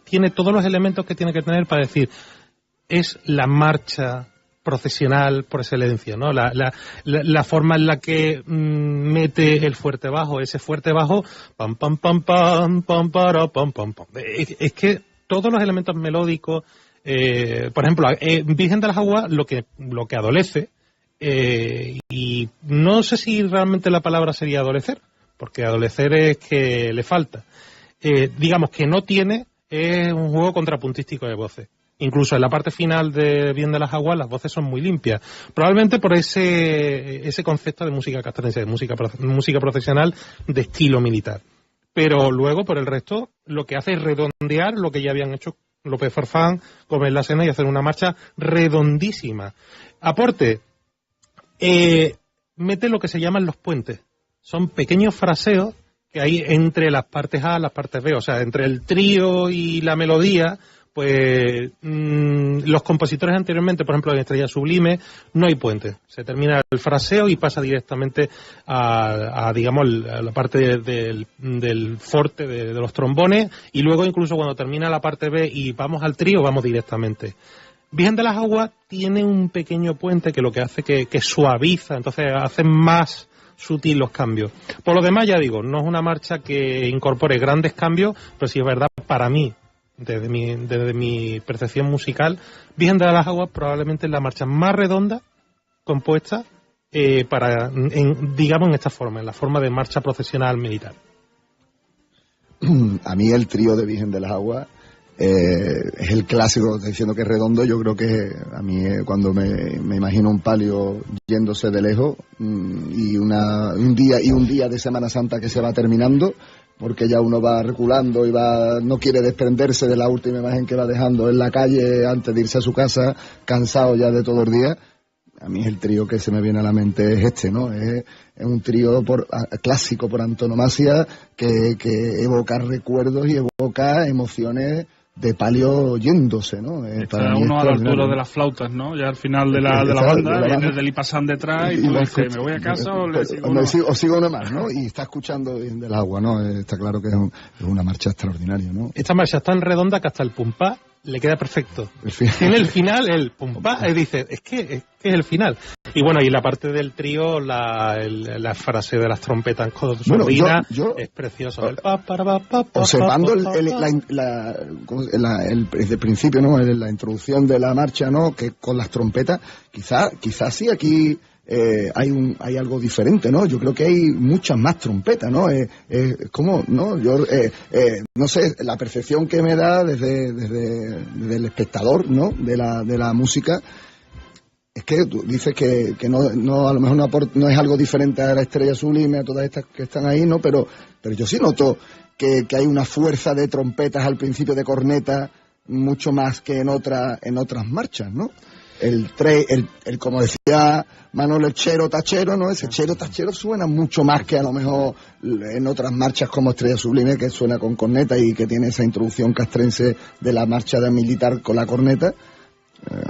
tiene todos los elementos que tiene que tener para decir, es la marcha procesional por excelencia, ¿no? La forma en la que mete el fuerte bajo, ese fuerte bajo, pam pam pam pam pam para pam pam pam. Es que todos los elementos melódicos, por ejemplo, Virgen de las Aguas lo que adolece, y no sé si realmente la palabra sería adolecer, porque adolecer es que le falta. Digamos que no tiene, es un juego contrapuntístico de voces. Incluso en la parte final de Virgen de las Aguas las voces son muy limpias, probablemente por ese concepto de música castrense, de música profesional de estilo militar. Pero luego, por el resto, lo que hace es redondear lo que ya habían hecho López Farfán, Gómez la Sena, y hacer una marcha redondísima. Aporte, mete lo que se llaman los puentes. Son pequeños fraseos que hay entre las partes A y las partes B, o sea, entre el trío y la melodía. Pues los compositores anteriormente, por ejemplo en Estrella Sublime, no hay puente. Se termina el fraseo y pasa directamente a digamos, a la parte del forte de los trombones, y luego incluso cuando termina la parte B y vamos al trío, vamos directamente. Virgen de las Aguas tiene un pequeño puente que lo que hace que suaviza, entonces hace más sutil los cambios. Por lo demás, ya digo, no es una marcha que incorpore grandes cambios, pero sí es verdad, para mí, desde mi percepción musical, Virgen de las Aguas probablemente es la marcha más redonda compuesta digamos en esta forma, en la forma de marcha procesional militar. A mí el trío de Virgen de las Aguas es el clásico, diciendo que es redondo. Yo creo que a mí cuando me imagino un palio yéndose de lejos y un día de Semana Santa que se va terminando, porque ya uno va reculando y no quiere desprenderse de la última imagen que va dejando en la calle antes de irse a su casa, cansado ya de todo el día. A mí el trío que se me viene a la mente es este, ¿no? Es un trío clásico por antonomasia que evoca recuerdos y evoca emociones de palio yéndose, ¿no? Está uno a la altura de las flautas, ¿no? Ya al final de la banda, viene el Lipasán detrás y tú dices, ¿me voy a casa o le sigo uno? O sigo uno más, ¿no? Y está escuchando Virgen del Agua, ¿no? Está claro que es una marcha extraordinaria, ¿no? Esta marcha es tan redonda que hasta el pumpá le queda perfecto. Tiene el final, el pumpá, y dice, es que es el final. Y bueno, y la parte del trío, la frase de las trompetas con sordina, es precioso. Observando desde el principio, ¿no? La introducción de la marcha, ¿no? Que con las trompetas, quizás sí aquí hay algo diferente, ¿no? Yo creo que hay muchas más trompetas, ¿no? ¿Cómo, no? Yo no sé, la percepción que me da desde el espectador, ¿no? De la música, es que tú dices que no a lo mejor no es algo diferente a la Estrella Sublime, a todas estas que están ahí, ¿no? Pero yo sí noto que hay una fuerza de trompetas al principio, de corneta, mucho más que en otras marchas, ¿no? el como decía Manolo, el chero tachero, ¿no? Ese chero tachero suena mucho más que a lo mejor en otras marchas como Estrella Sublime, que suena con corneta y que tiene esa introducción castrense de la marcha de militar con la corneta.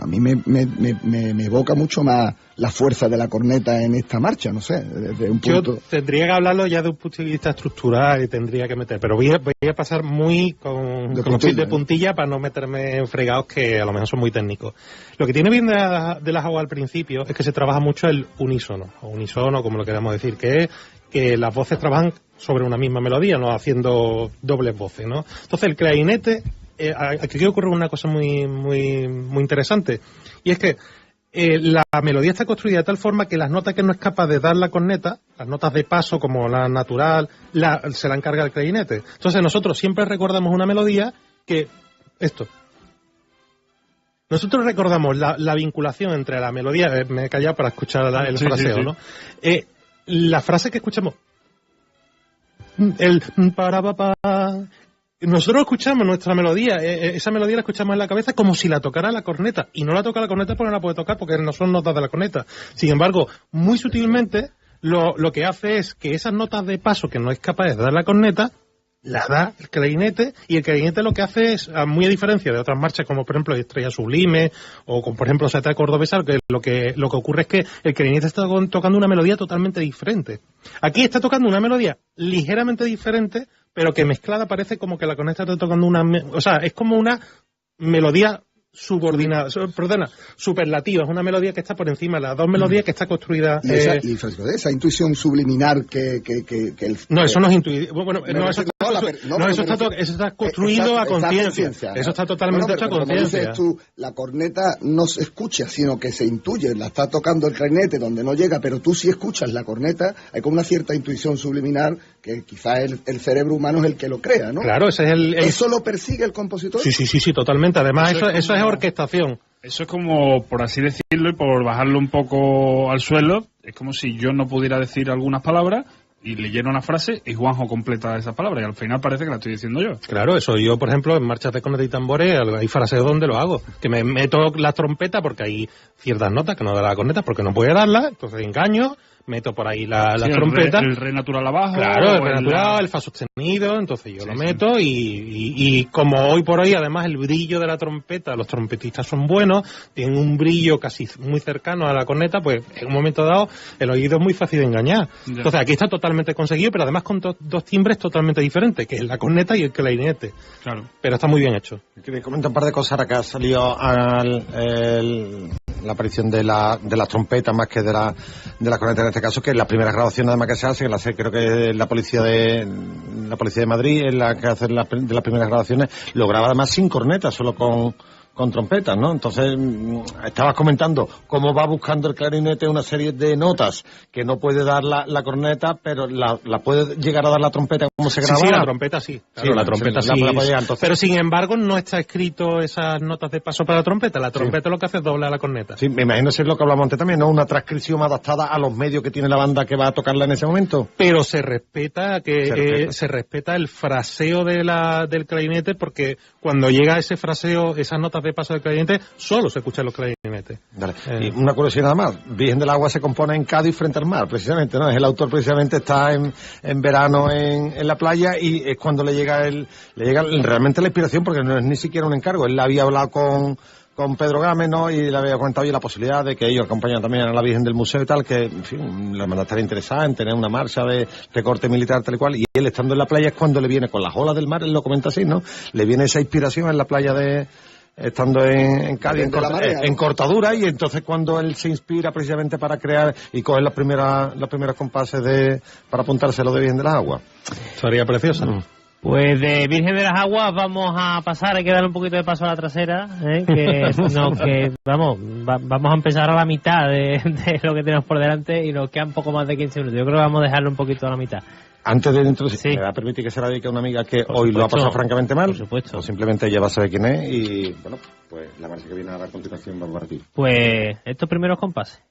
A mí me evoca mucho más la fuerza de la corneta en esta marcha, no sé, desde un punto... Yo tendría que hablarlo ya de un punto de vista estructural y tendría que meter, pero voy a pasar muy con los pies de puntilla para no meterme en fregados que a lo mejor son muy técnicos. Lo que tiene bien de las aguas al principio es que se trabaja mucho el unísono, o unisono, como lo queramos decir, que es que las voces trabajan sobre una misma melodía, no haciendo dobles voces, ¿no? Entonces el clarinete... aquí ocurre una cosa muy interesante, y es que la melodía está construida de tal forma que las notas que no es capaz de dar la corneta, las notas de paso como la natural, se la encarga el clarinete. Entonces nosotros siempre recordamos una melodía que... Nosotros recordamos la vinculación entre la melodía... me he callado para escuchar el fraseo, sí. ¿No? La frase que escuchamos... El para papá... Nosotros escuchamos nuestra melodía, esa melodía la escuchamos en la cabeza como si la tocara la corneta, y no la toca la corneta porque no la puede tocar porque no son notas de la corneta. Sin embargo, muy sutilmente lo que hace es que esas notas de paso que no es capaz de dar la corneta, la da el clarinete, y el clarinete lo que hace es, muy a diferencia de otras marchas como por ejemplo Estrella Sublime o como por ejemplo Saeta Cordobesa, lo que ocurre es que el clarinete está tocando una melodía totalmente diferente. Aquí está tocando una melodía ligeramente diferente, pero que mezclada parece como que la corneta está tocando es como una melodía subordinada, superlativa, es una melodía que está por encima de las dos melodías que está construida. Y esa intuición subliminar que el... No, eso no es intuición. Bueno, eso está construido a conciencia. Eso está totalmente hecho a conciencia. Dices tú, la corneta no se escucha, sino que se intuye, la está tocando el clarinete donde no llega, pero tú sí escuchas la corneta, hay como una cierta intuición subliminar que quizás el cerebro humano es el que lo crea, ¿no? Claro, ese es ¿Eso lo persigue el compositor? Sí, totalmente. Además, eso es orquestación. Eso es como, por así decirlo, y por bajarlo un poco al suelo, es como si yo no pudiera decir algunas palabras y leyera una frase y Juanjo completa esa palabra, y al final parece que la estoy diciendo yo. Claro, eso yo, por ejemplo, en marchas de corneta y tambores, hay frases donde lo hago, que me meto la trompeta porque hay ciertas notas que no da la corneta porque no puede darla, entonces engaño, meto por ahí la trompeta. El re natural abajo. Claro, el re natural, el fa sostenido, entonces yo lo meto y como hoy por hoy, además, el brillo de la trompeta, los trompetistas son buenos, tienen un brillo casi muy cercano a la corneta, pues en un momento dado el oído es muy fácil de engañar. Ya. Entonces aquí está totalmente conseguido, pero además con dos timbres totalmente diferentes, que es la corneta y el clarinete. Claro. Pero está muy bien hecho. Quería comentar un par de cosas ahora que ha salido la aparición de las trompetas más que de la corneta en este caso, que las primeras grabaciones además que se hace, creo que la policía de Madrid es la que hace de las primeras grabaciones, lo graba además sin corneta, solo con trompetas, ¿no? Entonces, estabas comentando cómo va buscando el clarinete una serie de notas que no puede dar la corneta, pero la puede llegar a dar la trompeta como se graba. Sí, la trompeta sí. Claro, la trompeta sí. Entonces... Pero sin embargo no está escrito esas notas de paso para la trompeta. La trompeta lo que hace es doblar la corneta. Sí, me imagino que es lo que hablamos antes también, ¿no? Una transcripción adaptada a los medios que tiene la banda que va a tocarla en ese momento. Pero se respeta el fraseo del clarinete, porque cuando llega ese fraseo, esas notas de paso del clarinete, solo se escuchan los clarinetes. Vale. Y una curiosidad nada más, Virgen del Agua se compone en Cádiz frente al mar, precisamente, ¿no? Es el autor precisamente, está en verano en la playa, y es cuando le llega realmente la inspiración, porque no es ni siquiera un encargo. Él había hablado con Pedro Gámez, ¿no? Y le había comentado la posibilidad de que ellos acompañan también a la Virgen del Museo y tal, que, en fin, la hermandad estaría interesada en tener una marcha de corte militar tal y cual, y él estando en la playa es cuando le viene con las olas del mar, él lo comenta así, ¿no? Le viene esa inspiración en la playa estando en Cádiz, en Cortadura, y entonces cuando él se inspira precisamente para crear y coger los primeros compases para apuntárselo de Virgen de las Aguas. Sería precioso. Pues de Virgen de las Aguas vamos a pasar, hay que darle un poquito de paso a la trasera, vamos a empezar a la mitad de lo que tenemos por delante y nos quedan poco más de 15 minutos. Yo creo que vamos a dejarlo un poquito a la mitad. Antes de introducir, ¿me va a permitir que se la dedique a una amiga que hoy lo ha pasado francamente mal? Por supuesto. O simplemente ella va a saber quién es y, bueno, pues la marcha que viene ahora a continuación va a partir. Pues estos primeros compases.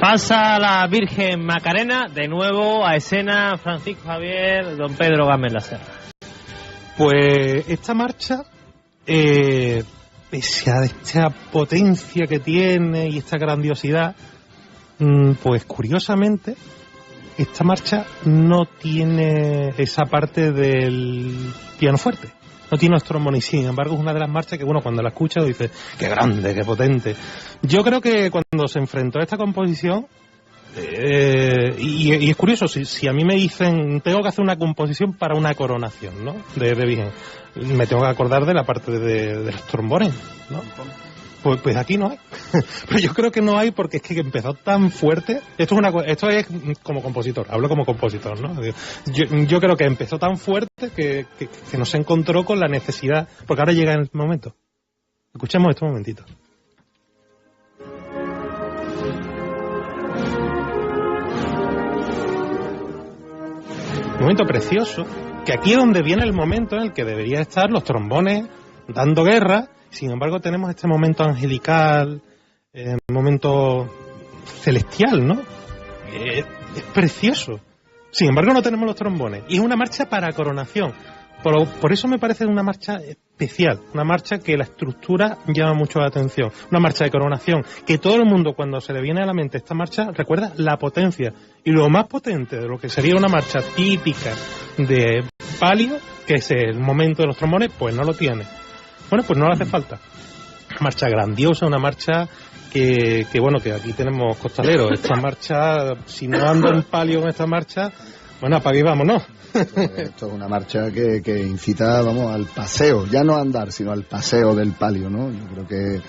Pasa la Virgen Macarena, de nuevo a escena Francisco Javier, don Pedro Gámez La Serna. Pues esta marcha, pese a esta potencia que tiene y esta grandiosidad, pues curiosamente, esta marcha no tiene esa parte del pianoforte. No tiene los trombones, sin embargo es una de las marchas que, bueno, cuando la escuchas dices, qué grande, qué potente. Yo creo que cuando se enfrentó a esta composición, y es curioso, si a mí me dicen, tengo que hacer una composición para una coronación, ¿no?, de Virgen, me tengo que acordar de la parte de los trombones, ¿no? Pues aquí no hay. Pero yo creo que no hay porque es que empezó tan fuerte. Esto es como compositor, hablo como compositor, ¿no? Yo creo que empezó tan fuerte que no se encontró con la necesidad, porque ahora llega el momento. Escuchemos este momentito. Un momento precioso, que aquí es donde viene el momento en el que debería estar los trombones dando guerra. Sin embargo, tenemos este momento angelical, momento celestial, ¿no? Es precioso. Sin embargo, no tenemos los trombones. Y es una marcha para coronación. Por eso me parece una marcha especial. Una marcha que la estructura llama mucho la atención. Una marcha de coronación. Que todo el mundo, cuando se le viene a la mente esta marcha, recuerda la potencia. Y lo más potente de lo que sería una marcha típica de palio, que es el momento de los trombones, pues no lo tiene. Bueno, pues no le hace falta. Una marcha grandiosa, una marcha que bueno, que aquí tenemos costaleros. Esta marcha, si no ando en palio con esta marcha, bueno, apague y vámonos. Esto es una marcha que incita, vamos, al paseo, ya no a andar, sino al paseo del palio, ¿no? Yo creo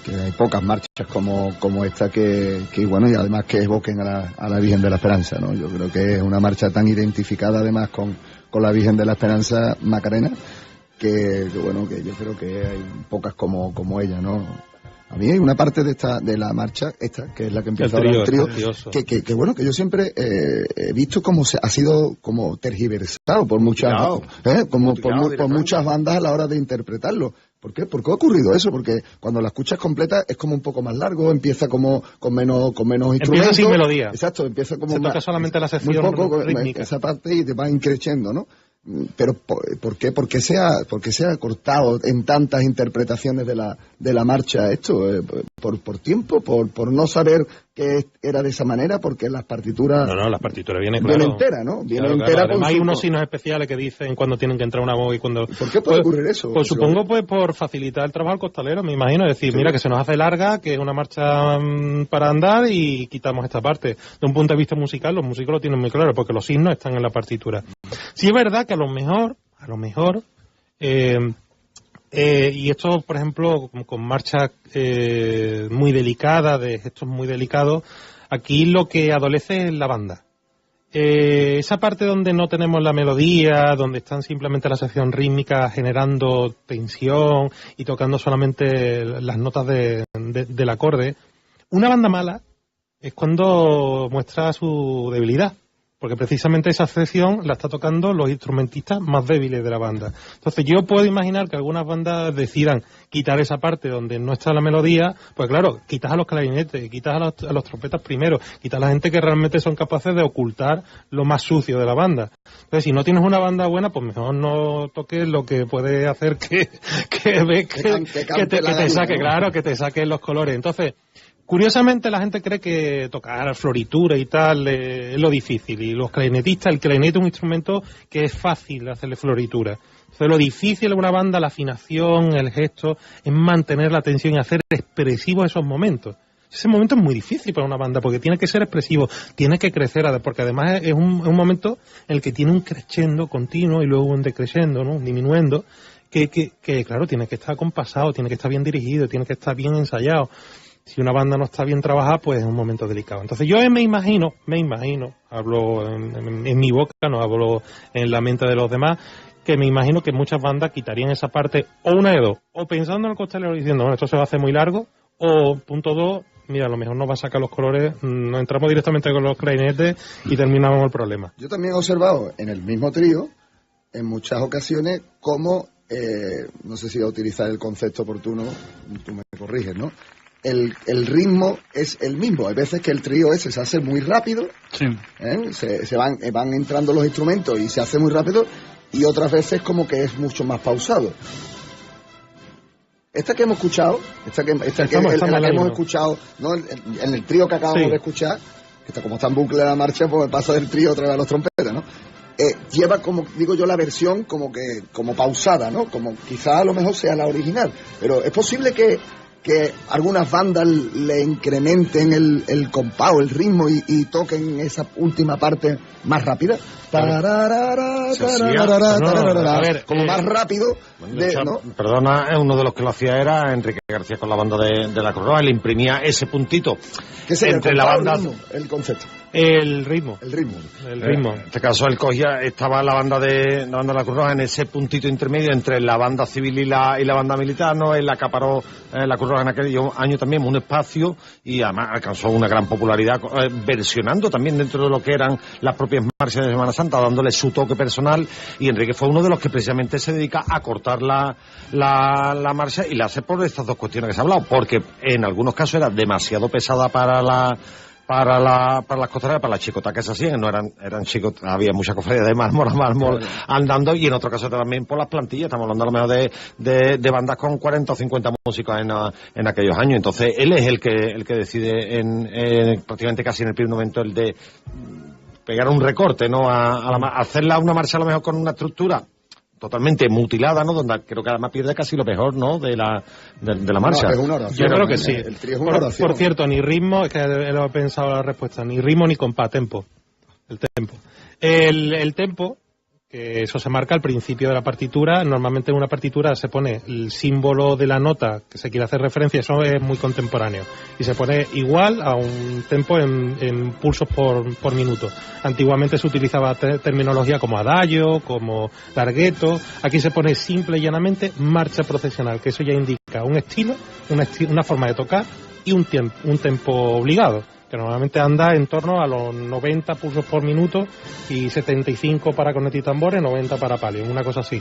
que hay pocas marchas como esta que bueno, y además que evoquen a la Virgen de la Esperanza, ¿no? Yo creo que es una marcha tan identificada además con la Virgen de la Esperanza Macarena, que bueno, que yo creo que hay pocas como ella, ¿no? A mí hay una parte de la marcha esta, que es la que empieza ahora el trío, que bueno, que yo siempre he visto como ha sido como tergiversado por muchas por muchas bandas a la hora de interpretarlo. ¿Por qué? ¿Por qué ha ocurrido eso? Porque cuando la escuchas completa es como un poco más largo, empieza como con menos instrumentos. Empieza sin melodía. Exacto, empieza como se toca solamente la sección muy poco, rítmica. Esa parte y te va increciendo, ¿no? Pero ¿por qué? ¿Por qué se ha cortado en tantas interpretaciones de la marcha esto? ¿Por tiempo? ¿Por no saber que era de esa manera? Porque las partituras... No, las partituras vienen entera, ¿no? Viene claro, entera. Además hay unos signos especiales que dicen cuando tienen que entrar una voz y cuando... ¿Por qué puede ocurrir eso? Pues supongo por facilitar el trabajo al costalero, me imagino. Es decir, mira, que se nos hace larga, que es una marcha para andar y quitamos esta parte. De un punto de vista musical, los músicos lo tienen muy claro porque los signos están en la partitura. Sí es verdad que a lo mejor, y esto, por ejemplo, con marchas muy delicadas, de gestos muy delicados, aquí lo que adolece es la banda. Esa parte donde no tenemos la melodía, donde están simplemente la sección rítmica generando tensión y tocando solamente las notas del acorde, una banda mala es cuando muestra su debilidad. Porque precisamente esa sección la está tocando los instrumentistas más débiles de la banda. Entonces yo puedo imaginar que algunas bandas decidan quitar esa parte donde no está la melodía, pues claro, quitas a los clarinetes, quitas a los trompetas primero, quitas a la gente que realmente son capaces de ocultar lo más sucio de la banda. Entonces si no tienes una banda buena, pues mejor no toques lo que puede hacer que te saque, claro, que te saque los colores. Entonces, curiosamente la gente cree que tocar floritura y tal es lo difícil, y los clarinetistas, el clarinete es un instrumento que es fácil hacerle floritura. Entonces lo difícil en una banda, la afinación, el gesto, es mantener la tensión y hacer expresivos esos momentos. Ese momento es muy difícil para una banda porque tiene que ser expresivo, tiene que crecer, porque además es un momento en el que tiene un crescendo continuo y luego un decreciendo, ¿no? Un diminuendo, que claro, tiene que estar compasado, tiene que estar bien dirigido, tiene que estar bien ensayado. Si una banda no está bien trabajada, pues es un momento delicado. Entonces yo me imagino, hablo en mi boca, no hablo en la mente de los demás, que me imagino que muchas bandas quitarían esa parte, o una de dos, o pensando en el costalero diciendo, bueno, esto se va a hacer muy largo, o punto dos, mira, a lo mejor nos va a sacar los colores, nos entramos directamente con los clarinetes y terminamos el problema. Yo también he observado en el mismo trío, en muchas ocasiones, cómo, no sé si voy a utilizar el concepto oportuno, tú me corriges, ¿no? el ritmo es el mismo. Hay veces que el trío ese se hace muy rápido, Sí. se van entrando los instrumentos y se hace muy rápido, y otras veces como que es mucho más pausado. Esta que hemos escuchado, hemos escuchado, ¿no? En el trío que acabamos de escuchar, que está como está en bucle la marcha, pues pasa del trío otra vez a los trompetas, ¿no? Lleva, como digo yo, la versión como pausada, ¿no? Como quizá a lo mejor sea la original, pero es posible que algunas bandas le incrementen el compás, el ritmo y toquen esa última parte más rápida. Como más rápido. ¿No? Perdona, uno de los que lo hacía era Enrique García con la banda de la Cruz Roja. Le imprimía ese puntito entre la banda. El concepto. El ritmo. En este caso él cogía, estaba la banda de la Cruz Roja en ese puntito intermedio entre la banda civil y la banda militar, ¿no? Él acaparó la Cruz Roja en aquel año también un espacio, y además alcanzó una gran popularidad versionando también dentro de lo que eran las propias marchas de Semana Santa, dándole su toque personal, y Enrique fue uno de los que precisamente se dedica a cortar la marcha, y la hace por estas dos cuestiones que se ha hablado, porque en algunos casos era demasiado pesada para las costareras, para las chicotas que se hacían, no eran chicotas, había mucha cofradía de mármol a mármol andando, y en otro caso también por las plantillas. Estamos hablando a lo mejor de bandas con 40 o 50 músicos en aquellos años. Entonces él es el que decide prácticamente casi en el primer momento el de pegar un recorte, ¿no? Hacerla una marcha a lo mejor con una estructura totalmente mutilada, ¿no? Donde creo que además pierde casi lo mejor, ¿no? De la marcha. No, es una oración. Yo creo que sí. El trío es una oración. Por cierto, ni ritmo, es que él ha pensado la respuesta, ni ritmo ni compás, tempo. El tempo. El tempo, que eso se marca al principio de la partitura. Normalmente en una partitura se pone el símbolo de la nota que se quiere hacer referencia, eso es muy contemporáneo, y se pone igual a un tempo en pulsos por minuto. Antiguamente se utilizaba terminología como adagio, como larghetto. Aquí se pone simple y llanamente marcha procesional, que eso ya indica un estilo, una forma de tocar y un tempo obligado, que normalmente anda en torno a los 90 pulsos por minuto y 75 para corneta y tambores, 90 para palio, una cosa así.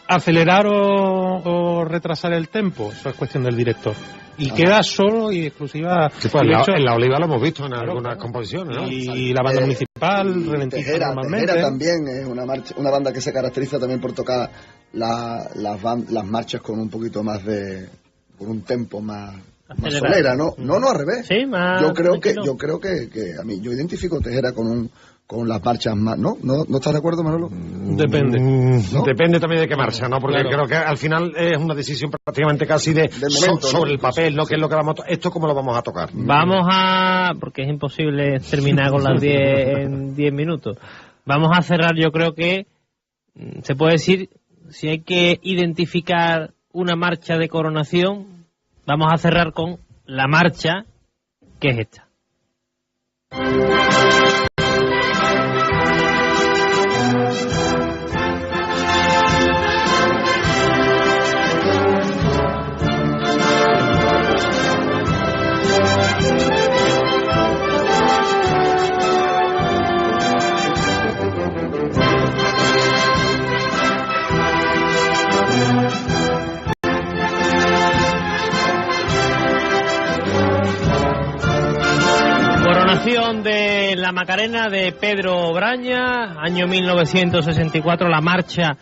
Acelerar o retrasar el tempo, eso es cuestión del director. Y queda solo y exclusiva. Sí, pues en la Oliva lo hemos visto en algunas composiciones, ¿no? Y la banda municipal ralentiza normalmente. Tejera también es una banda que se caracteriza también por tocar las marchas con un poquito más con un tempo más solera, ¿no? No, al revés. Sí, más yo creo que a mí yo identifico Tejera con las marchas más, ¿no? ¿No estás de acuerdo, Manolo? Depende. ¿No? Depende también de qué marcha, ¿no? Porque creo que al final es una decisión prácticamente casi sobre el papel, ¿no? Sí. ¿Qué es lo que esto cómo lo vamos a tocar? Porque es imposible terminar con las 10 en 10 minutos. Vamos a cerrar, yo creo que se puede decir, si hay que identificar una marcha de coronación, vamos a cerrar con la marcha que es esta. De la Macarena de Pedro Braña, año 1964, la marcha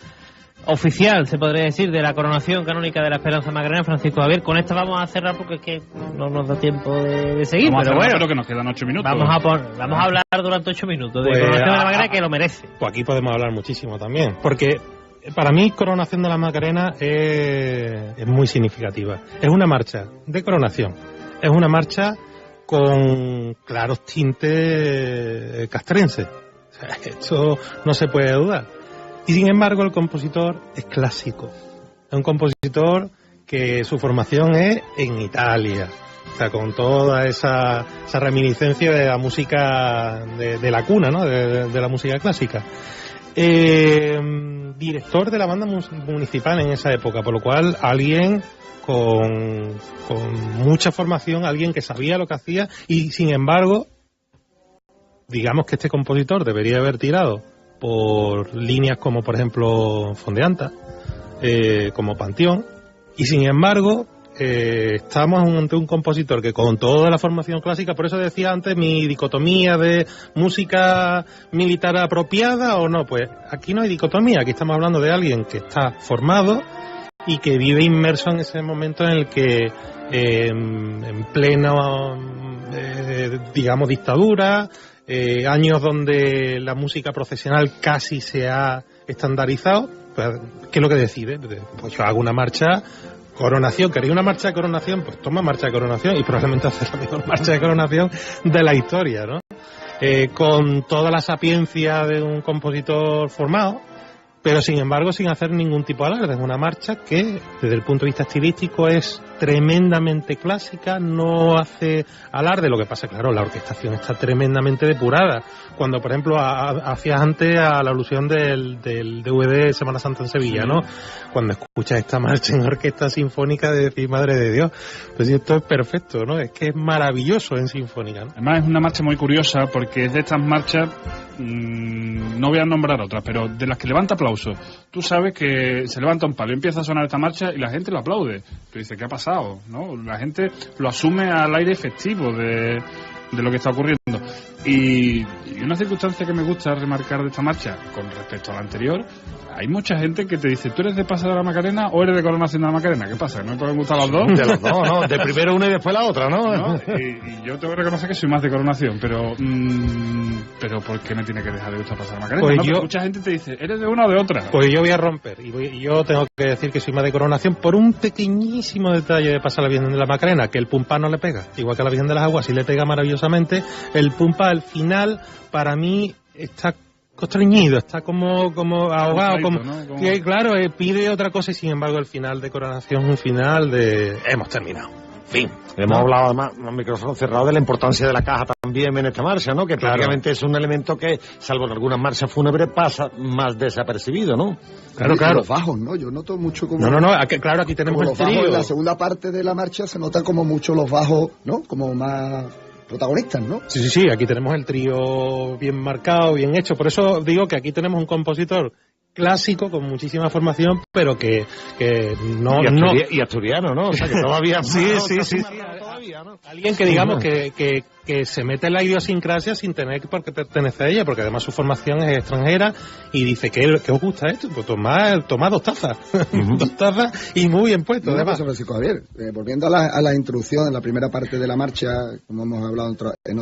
oficial, se podría decir, de la coronación canónica de la Esperanza Macarena, Francisco Javier. Con esta vamos a cerrar porque es que no nos da tiempo de seguir, pero bueno, creo que nos quedan 8 minutos. Vamos a hablar durante 8 minutos de coronación de la Macarena, que lo merece. Pues aquí podemos hablar muchísimo también, porque para mí coronación de la Macarena es muy significativa. Es una marcha de coronación, es una marcha con claros tintes castrenses. O sea, esto no se puede dudar. Y sin embargo el compositor es clásico. Es un compositor que su formación es en Italia. O sea, con toda esa reminiscencia de la música de la cuna, ¿no? De la música clásica. Director de la banda municipal en esa época, por lo cual alguien con mucha formación, alguien que sabía lo que hacía, y sin embargo, digamos que este compositor debería haber tirado por líneas como por ejemplo Fondeanta, como Panteón, y sin embargo estamos ante un compositor que con toda la formación clásica, por eso decía antes mi dicotomía de música militar apropiada o no, pues aquí no hay dicotomía, aquí estamos hablando de alguien que está formado y que vive inmerso en ese momento en el que en pleno digamos dictadura, años donde la música profesional casi se ha estandarizado, pues, ¿qué es lo que decide? Pues yo hago una marcha coronación, ¿queréis una marcha de coronación? Pues toma marcha de coronación y probablemente hace la mejor marcha de coronación de la historia, ¿no? Con toda la sapiencia de un compositor formado, pero sin embargo sin hacer ningún tipo de alarde. Es una marcha que desde el punto de vista estilístico es tremendamente clásica, no hace alarde. Lo que pasa, claro, la orquestación está tremendamente depurada. Cuando, por ejemplo, hacías antes a la alusión del DVD Semana Santa en Sevilla, ¿no? Cuando escuchas esta marcha en orquesta sinfónica de decir, madre de Dios, pues esto es perfecto, ¿no? Es que es maravilloso en sinfónica, ¿no? Además es una marcha muy curiosa porque es de estas marchas, no voy a nombrar otras, pero de las que levanta aplausos. Tú sabes que se levanta un palo y empieza a sonar esta marcha y la gente lo aplaude. Tú dices, ¿qué ha pasado? ¿No? La gente lo asume al aire efectivo de lo que está ocurriendo. Y una circunstancia que me gusta remarcar de esta marcha con respecto a la anterior, hay mucha gente que te dice, ¿tú eres de Paso de la Macarena o eres de Coronación de la Macarena? ¿Qué pasa? ¿No me pueden gustar los dos? De los dos, ¿no? De primero una y después la otra, ¿no? Y yo tengo que reconocer que soy más de Coronación, pero ¿por qué me tiene que dejar de gustar Paso de la Macarena? Pues mucha gente te dice, ¿eres de una o de otra? Pues yo voy a romper, y yo tengo que decir que soy más de Coronación por un pequeñísimo detalle de Paso a la Virgen de la Macarena, que el Pumpá no le pega, igual que a la Virgen de las Aguas sí le pega maravillosamente. El Pumpá al final, para mí, está constreñido, está como ahogado, que claro, pide otra cosa y sin embargo el final de Coronación es un final de hemos terminado. Fin. Hemos hablado además, los micrófonos cerrados, de la importancia de la caja también en esta marcha, ¿no? Que prácticamente es un elemento que, salvo en algunas marchas fúnebres, pasa más desapercibido, ¿no? Claro. Los bajos, ¿no? Yo noto mucho como... No, claro, aquí tenemos el trío. En la segunda parte de la marcha se nota como mucho los bajos, ¿no? Como más protagonistas, ¿no? Sí, aquí tenemos el trío bien marcado, bien hecho. Por eso digo que aquí tenemos un compositor clásico con muchísima formación, pero que no... Y asturiano, ¿no? O sea, que todavía... sí. Todavía, ¿no? Alguien que digamos que se mete en la idiosincrasia sin tener por qué pertenecer a ella, porque además su formación es extranjera y dice, ¿qué os gusta esto? Pues tomad 2 tazas. 2 tazas y muy bien puesto. Además, Francisco Javier, volviendo a la introducción en la primera parte de la marcha, como hemos hablado en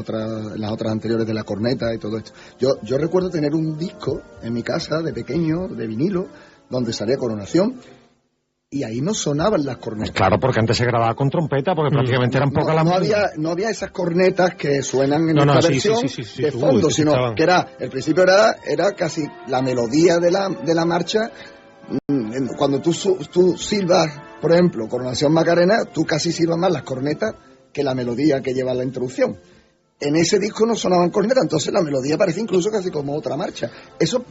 las otras anteriores de la corneta y todo esto, yo recuerdo tener un disco en mi casa de pequeño, de vinilo, donde salía Coronación, y ahí no sonaban las cornetas. Claro, porque antes se grababa con trompeta, porque prácticamente eran pocas las... No había esas cornetas que suenan en esta versión de fondo, sino que el principio era casi la melodía de la marcha. Cuando tú silbas, por ejemplo, Coronación Macarena, tú casi silbas más las cornetas que la melodía que lleva la introducción. En ese disco no sonaban cornetas, entonces la melodía parece incluso casi como otra marcha. Eso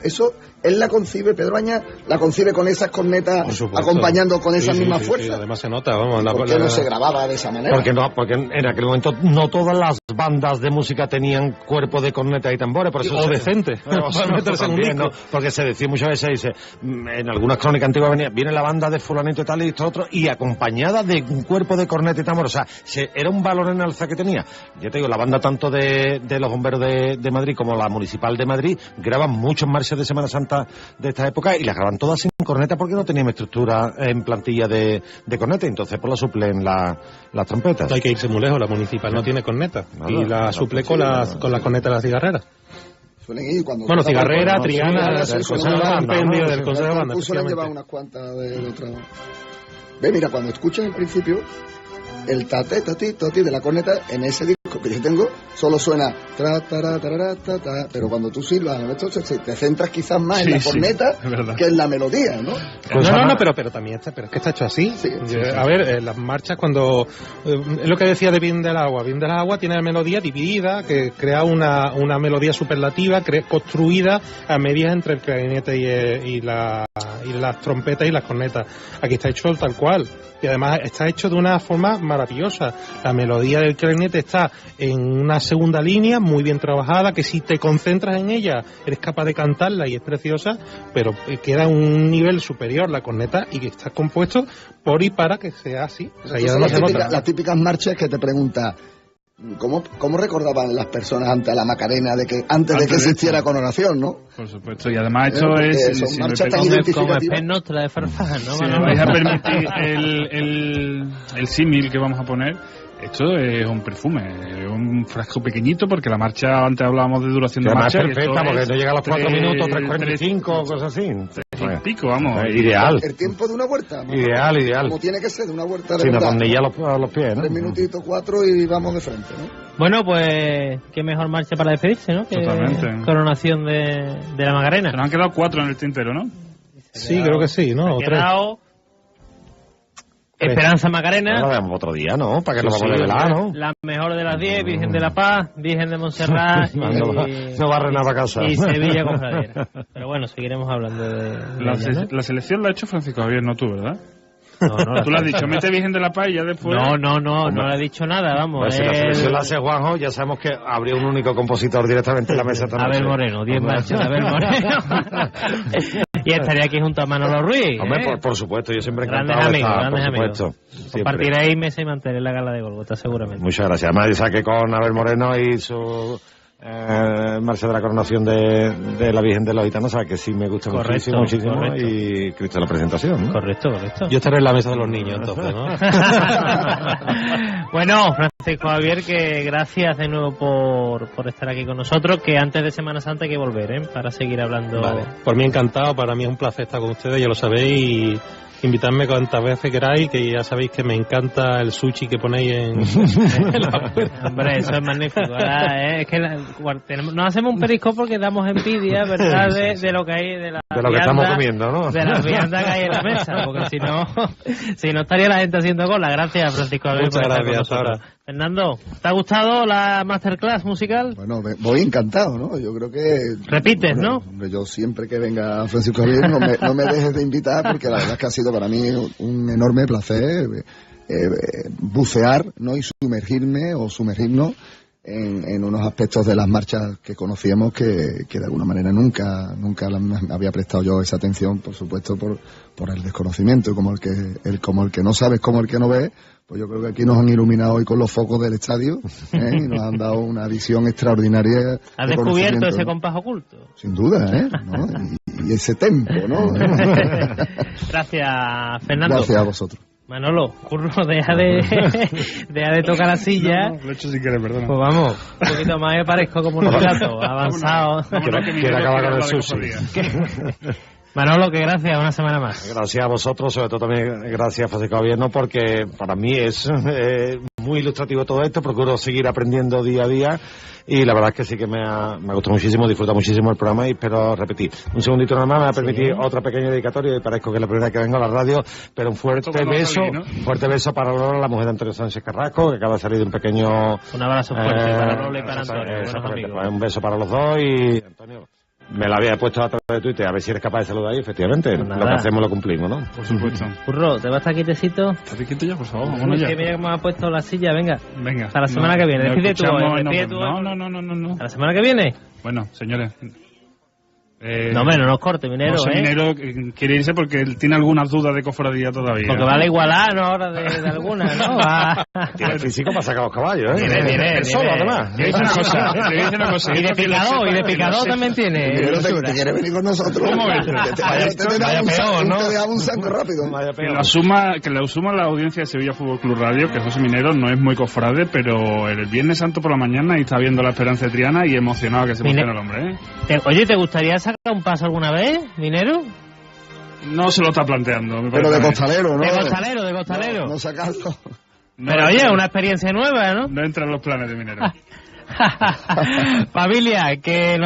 él la concibe, Pedro Aña la concibe con esas cornetas, acompañando con esa misma fuerza. Sí, además se nota, vamos. ¿Por qué no se grababa de esa manera? Porque en aquel momento no todas las bandas de música tenían cuerpo de corneta y tambores, por eso decente. Porque se decía muchas veces, en algunas crónicas antiguas viene la banda de fulanito y tal y esto otro, y acompañada de un cuerpo de corneta y tambor. O sea, era un valor en alza que tenía. Yo te digo, la banda tanto de los bomberos de Madrid como la municipal de Madrid graban muchos marchas de Semana Santa de esta época y las graban todas sin corneta porque no tenían estructura en plantilla de corneta, entonces pues la suplen las trompetas. Hay que irse muy lejos, la municipal no tiene corneta y la suple con las cornetas de las cigarreras. Suelen ir cuando... Bueno, cigarrera, triana, del Consejo de Banda. Suelen llevar unas cuantas de otra... Ve, mira, cuando escuchas el principio, el tati de la corneta, en ese disco que yo tengo, solo suena pero cuando tú silbas, te centras quizás más en la corneta que en la melodía, ¿no? Pero también es que está hecho así. A ver, las marchas cuando... es lo que decía de Bien del Agua. Bien del Agua tiene la melodía dividida, que crea una melodía superlativa, construida a medias entre el clarinete y las trompetas y las cornetas. Aquí está hecho tal cual. Y además está hecho de una forma maravillosa. La melodía del clarinete está en una segunda línea muy bien trabajada, que si te concentras en ella eres capaz de cantarla y es preciosa, pero queda un nivel superior la corneta y que está compuesto por y para que sea así. O sea, ya no se nota. Las típicas marchas que te pregunta ¿cómo recordaban las personas antes la Macarena antes de que existiera coronación, ¿no? Por supuesto, y además esto es... Son marchas tan identificativas. Como Nostra de Farfán, ¿no? Si me vais a permitir el símil que vamos a poner, esto es un perfume, es un frasco pequeñito, porque la marcha, antes hablábamos de duración de marcha. Es perfecta, porque no llega a los 4 minutos, 3:45, cosas así. Y pico, vamos. Ideal. El tiempo de una huerta. Ideal. Como tiene que ser, de una huerta de Sin verdad. atornillar a los pies, ¿no? 3 minutitos, 4 y vamos de frente, ¿no? Bueno, pues qué mejor marcha para despedirse, ¿no? Que Totalmente. coronación de la Macarena. Se nos han quedado 4 en el tintero, ¿no? Sí, creo que sí, ¿no? Ha quedado Esperanza Macarena. Lo veamos otro día, ¿no? Para que lo vamos a revelar, ¿no? La mejor de las 10, Virgen de la Paz, Virgen de Montserrat no va a reinar para casa. y Sevilla Cofradera. Pero bueno, seguiremos hablando de ella, ¿no? La selección la ha hecho Francisco Javier, no tú, ¿verdad? No, Tú le has dicho, mete Virgen de la Paz y ya después... No le he dicho nada, vamos. Pues si la selección la hace Juanjo, ya sabemos que habría un único compositor directamente en la mesa esta noche. Abel Moreno, 10 marchas de Abel Moreno. Y estaría aquí junto a Manolo Ruiz. Hombre, por supuesto, yo siempre Grandes encantado amigos, de estar, grandes por amigos. supuesto. Compartiréis mesa y mantener la gala de Golgota, seguramente. Muchas gracias. Además, yo saqué con Abel Moreno y su marcha de la coronación de la Virgen de los Gitanos, o sea que sí me gusta muchísimo, correcto. y Cristo de la presentación, ¿no? Correcto. Yo estaré en la mesa de los niños, entonces, ¿no? Bueno, Francisco Javier, que gracias de nuevo por estar aquí con nosotros, que antes de Semana Santa hay que volver, ¿eh? Para seguir hablando. Vale. Por mí encantado, para mí es un placer estar con ustedes, ya lo sabéis, y invitadme cuantas veces queráis, que ya sabéis que me encanta el sushi que ponéis en la puerta. Hombre, eso es magnífico. Ahora, es que nos hacemos un periscopo porque damos envidia, ¿verdad? De lo que hay, de lo que estamos comiendo, ¿no? De las viandas que hay en la mesa, porque si no estaría la gente haciendo cola. Gracias, Francisco. Muchas gracias, ahora. Fernando, ¿te ha gustado la masterclass musical? Bueno, voy encantado, ¿no? Yo creo que... Repites, ¿no? Hombre, yo siempre que venga Francisco Javier no me dejes de invitar, porque la verdad es que ha sido para mí un enorme placer bucear, ¿no? Y sumergirnos en unos aspectos de las marchas que conocíamos que de alguna manera nunca había prestado yo esa atención, por supuesto, por el desconocimiento, como el que no sabes, como el que no ves. Pues yo creo que aquí nos han iluminado hoy con los focos del estadio, y nos han dado una visión extraordinaria. ¿Has descubierto ese compás oculto? Sin duda, ¿no? Y ese tempo, ¿no? Gracias, Fernando. Gracias a vosotros. Manolo, Curro, deja de tocar la silla. No, lo he hecho sin querer, perdona. Pues vamos, un poquito más me parezco como un gato avanzado. Quiero acabar con el sushi. Manolo, que gracias, una semana más. Gracias a vosotros, sobre todo también gracias a Francisco Javier, porque para mí es muy ilustrativo todo esto, procuro seguir aprendiendo día a día y la verdad es que sí que me ha gustado muchísimo, disfruto muchísimo el programa y espero repetir. Un segundito nada más, me va a permitir otra pequeña dedicatoria, y parezco que es la primera que vengo a la radio, pero un fuerte beso para Lola, la mujer de Antonio Sánchez Carrasco, que acaba de salir de un pequeño... Un abrazo fuerte para Lola y para Antonio, buenos amigos. Un beso para los dos y... Antonio, me la había puesto a través de Twitter, a ver si eres capaz de saludar ahí, efectivamente. Pues lo que hacemos lo cumplimos, ¿no? Por supuesto. Curro, ¿te vas a estar quietecito? ¿Estás quieto ya, por favor? Vámonos ya. Que mira cómo ha puesto la silla, venga. Venga. Hasta la semana que viene. Despide tú. No. ¿A la semana que viene? Bueno, señores. No, hombre, no nos corte, Minero, José Minero quiere irse porque él tiene algunas dudas de cofradía todavía. Porque va a la igualdad, ¿no? Ahora de alguna, ¿no? Tiene físico para sacar los caballos, ¿eh? Tiene, solo, además. Te dice una cosa. Y de picador también tiene. ¿Te quieres venir con nosotros? ¿Cómo ves? Te dejamos un saco rápido. Que lo asuma la audiencia de Sevilla Fútbol Club Radio, que José Minero no es muy cofrade, pero el Viernes Santo por la mañana y está viendo la Esperanza de Triana y emocionado que se emociona el hombre, ¿eh? Oye, ¿te gustaría sacar un paso alguna vez, Minero? No se lo está planteando. Pero de costalero, ¿no? De costalero. No sacarlo. Pero oye, una experiencia nueva, ¿no? No entra en los planes de Minero. Familia, que nos